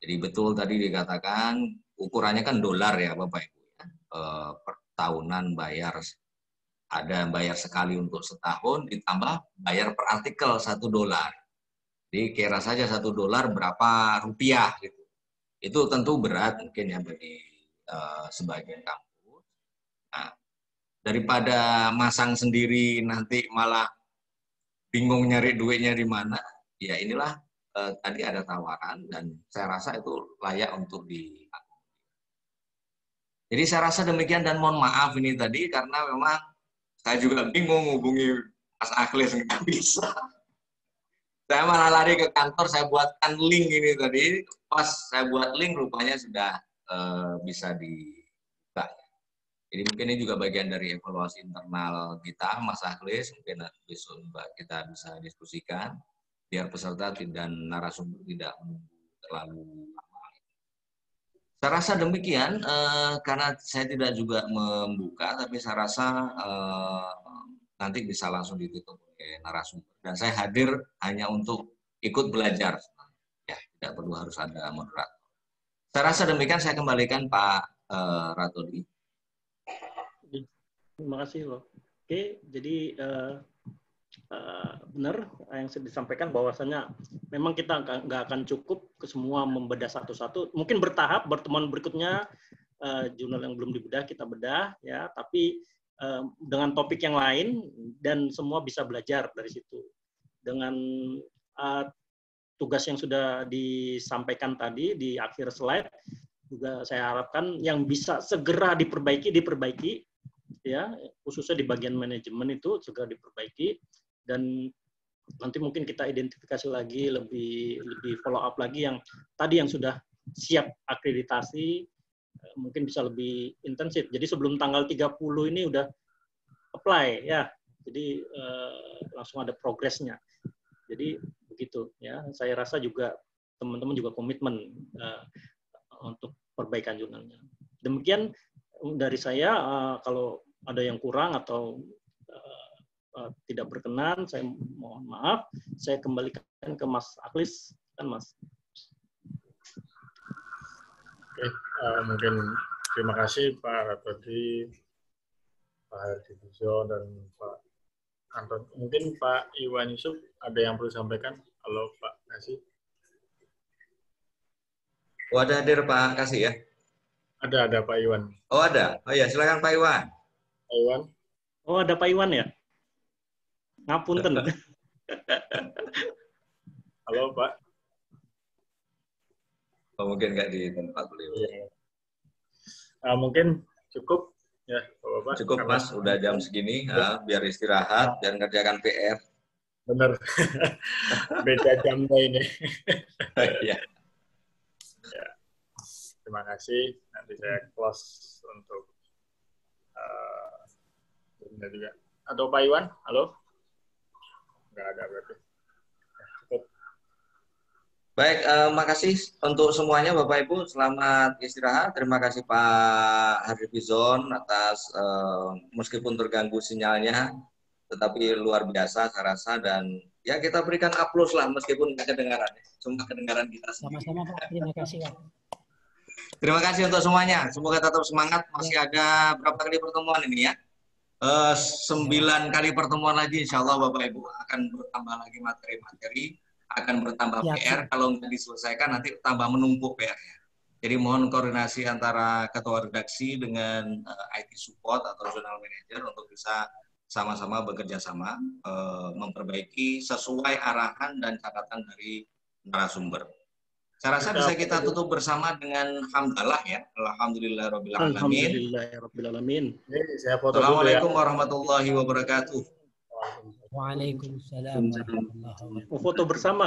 Jadi betul tadi dikatakan ukurannya kan dolar ya Bapak Ibu ya. Per tahunan bayar, ada bayar sekali untuk setahun ditambah bayar per artikel $1. Jadi kira saja $1 berapa rupiah gitu. Itu tentu berat mungkin ya bagi sebagian kampus. Nah, daripada masang sendiri nanti malah bingung nyari duitnya di mana, ya inilah tadi ada tawaran dan saya rasa itu layak untuk Jadi saya rasa demikian, dan mohon maaf ini tadi karena memang saya juga bingung hubungi Mas Akhlis, nggak bisa. Saya malah lari ke kantor, saya buatkan link ini tadi. Pas saya buat link rupanya sudah bisa dibuka. Jadi mungkin ini juga bagian dari evaluasi internal kita, Mas Akhlis. Mungkin besok kita bisa diskusikan biar peserta dan narasumber tidak menunggu terlalu lama. Saya rasa demikian, karena saya tidak juga membuka, tapi saya rasa nanti bisa langsung ditutup oleh narasumber. Dan saya hadir hanya untuk ikut belajar, ya, tidak perlu harus ada moderator. Saya rasa demikian, saya kembalikan Pak Ratodi. Terima kasih loh. Oke, jadi benar yang disampaikan bahwasanya memang kita nggak akan cukup ke semua membedah satu-satu. Mungkin bertahap, pertemuan berikutnya jurnal yang belum dibedah kita bedah ya, tapi dengan topik yang lain dan semua bisa belajar dari situ. Dengan tugas yang sudah disampaikan tadi di akhir slide juga saya harapkan yang bisa segera diperbaiki ya, khususnya di bagian manajemen itu segera diperbaiki, dan nanti mungkin kita identifikasi lagi lebih follow up lagi yang tadi yang sudah siap akreditasi, mungkin bisa lebih intensif. Jadi sebelum tanggal 30 ini udah apply ya. Jadi langsung ada progresnya. Jadi begitu ya. Saya rasa juga teman-teman juga komitmen untuk perbaikan jurnalnya. Demikian dari saya, kalau ada yang kurang atau tidak berkenan, saya mohon maaf. Saya kembalikan ke Mas Aklis, kan Mas. Oke, mungkin terima kasih Pak Ratodi, Pak Hardivison, dan Pak Anton. Mungkin Pak Iwan Yusuf ada yang perlu sampaikan? Halo Pak Kasih. Oh, ada hadir Pak Kasih ya? Ada Pak Iwan. Oh ada? Oh ya, silakan Pak Iwan. Pak Iwan. Oh ada Pak Iwan ya? Ngapunten. Halo Pak. Oh, mungkin nggak di tempat beliau. Ya. Mungkin cukup ya Bapak. Cukup Mas, udah jam segini, ya. Biar istirahat, biar ngerjakan PR. Bener. Beda jamnya ini. Ya. Ya. Terima kasih. Nanti saya close untuk juga. Atau Pak Iwan, halo? Nggak ada berarti. Baik, makasih untuk semuanya Bapak Ibu. Selamat istirahat. Terima kasih Pak Hardivison atas meskipun terganggu sinyalnya, tetapi luar biasa saya rasa, dan ya kita berikan aplaus lah meskipun nggak kedengaran. Cuma kedengaran kita sendiri. Sama-sama Pak. Terima kasih Pak. Terima kasih untuk semuanya. Semoga tetap semangat. Masih ada berapa kali pertemuan ini ya? 9 kali pertemuan lagi, insya Allah Bapak Ibu akan bertambah lagi materi-materi. Akan bertambah PR, kalau nggak diselesaikan nanti tambah menumpuk PR-nya. Jadi mohon koordinasi antara ketua redaksi dengan IT support atau zonal manager untuk bisa sama-sama bekerja sama memperbaiki sesuai arahan dan catatan dari narasumber. Saya rasa bisa kita tutup bersama dengan hamdalah ya. Alhamdulillahirobbilalamin. Alhamdulillahirobbilalamin. Assalamualaikum warahmatullahi wabarakatuh. Waalaikumsalam warahmatullahi wabarakatuh. Foto bersama.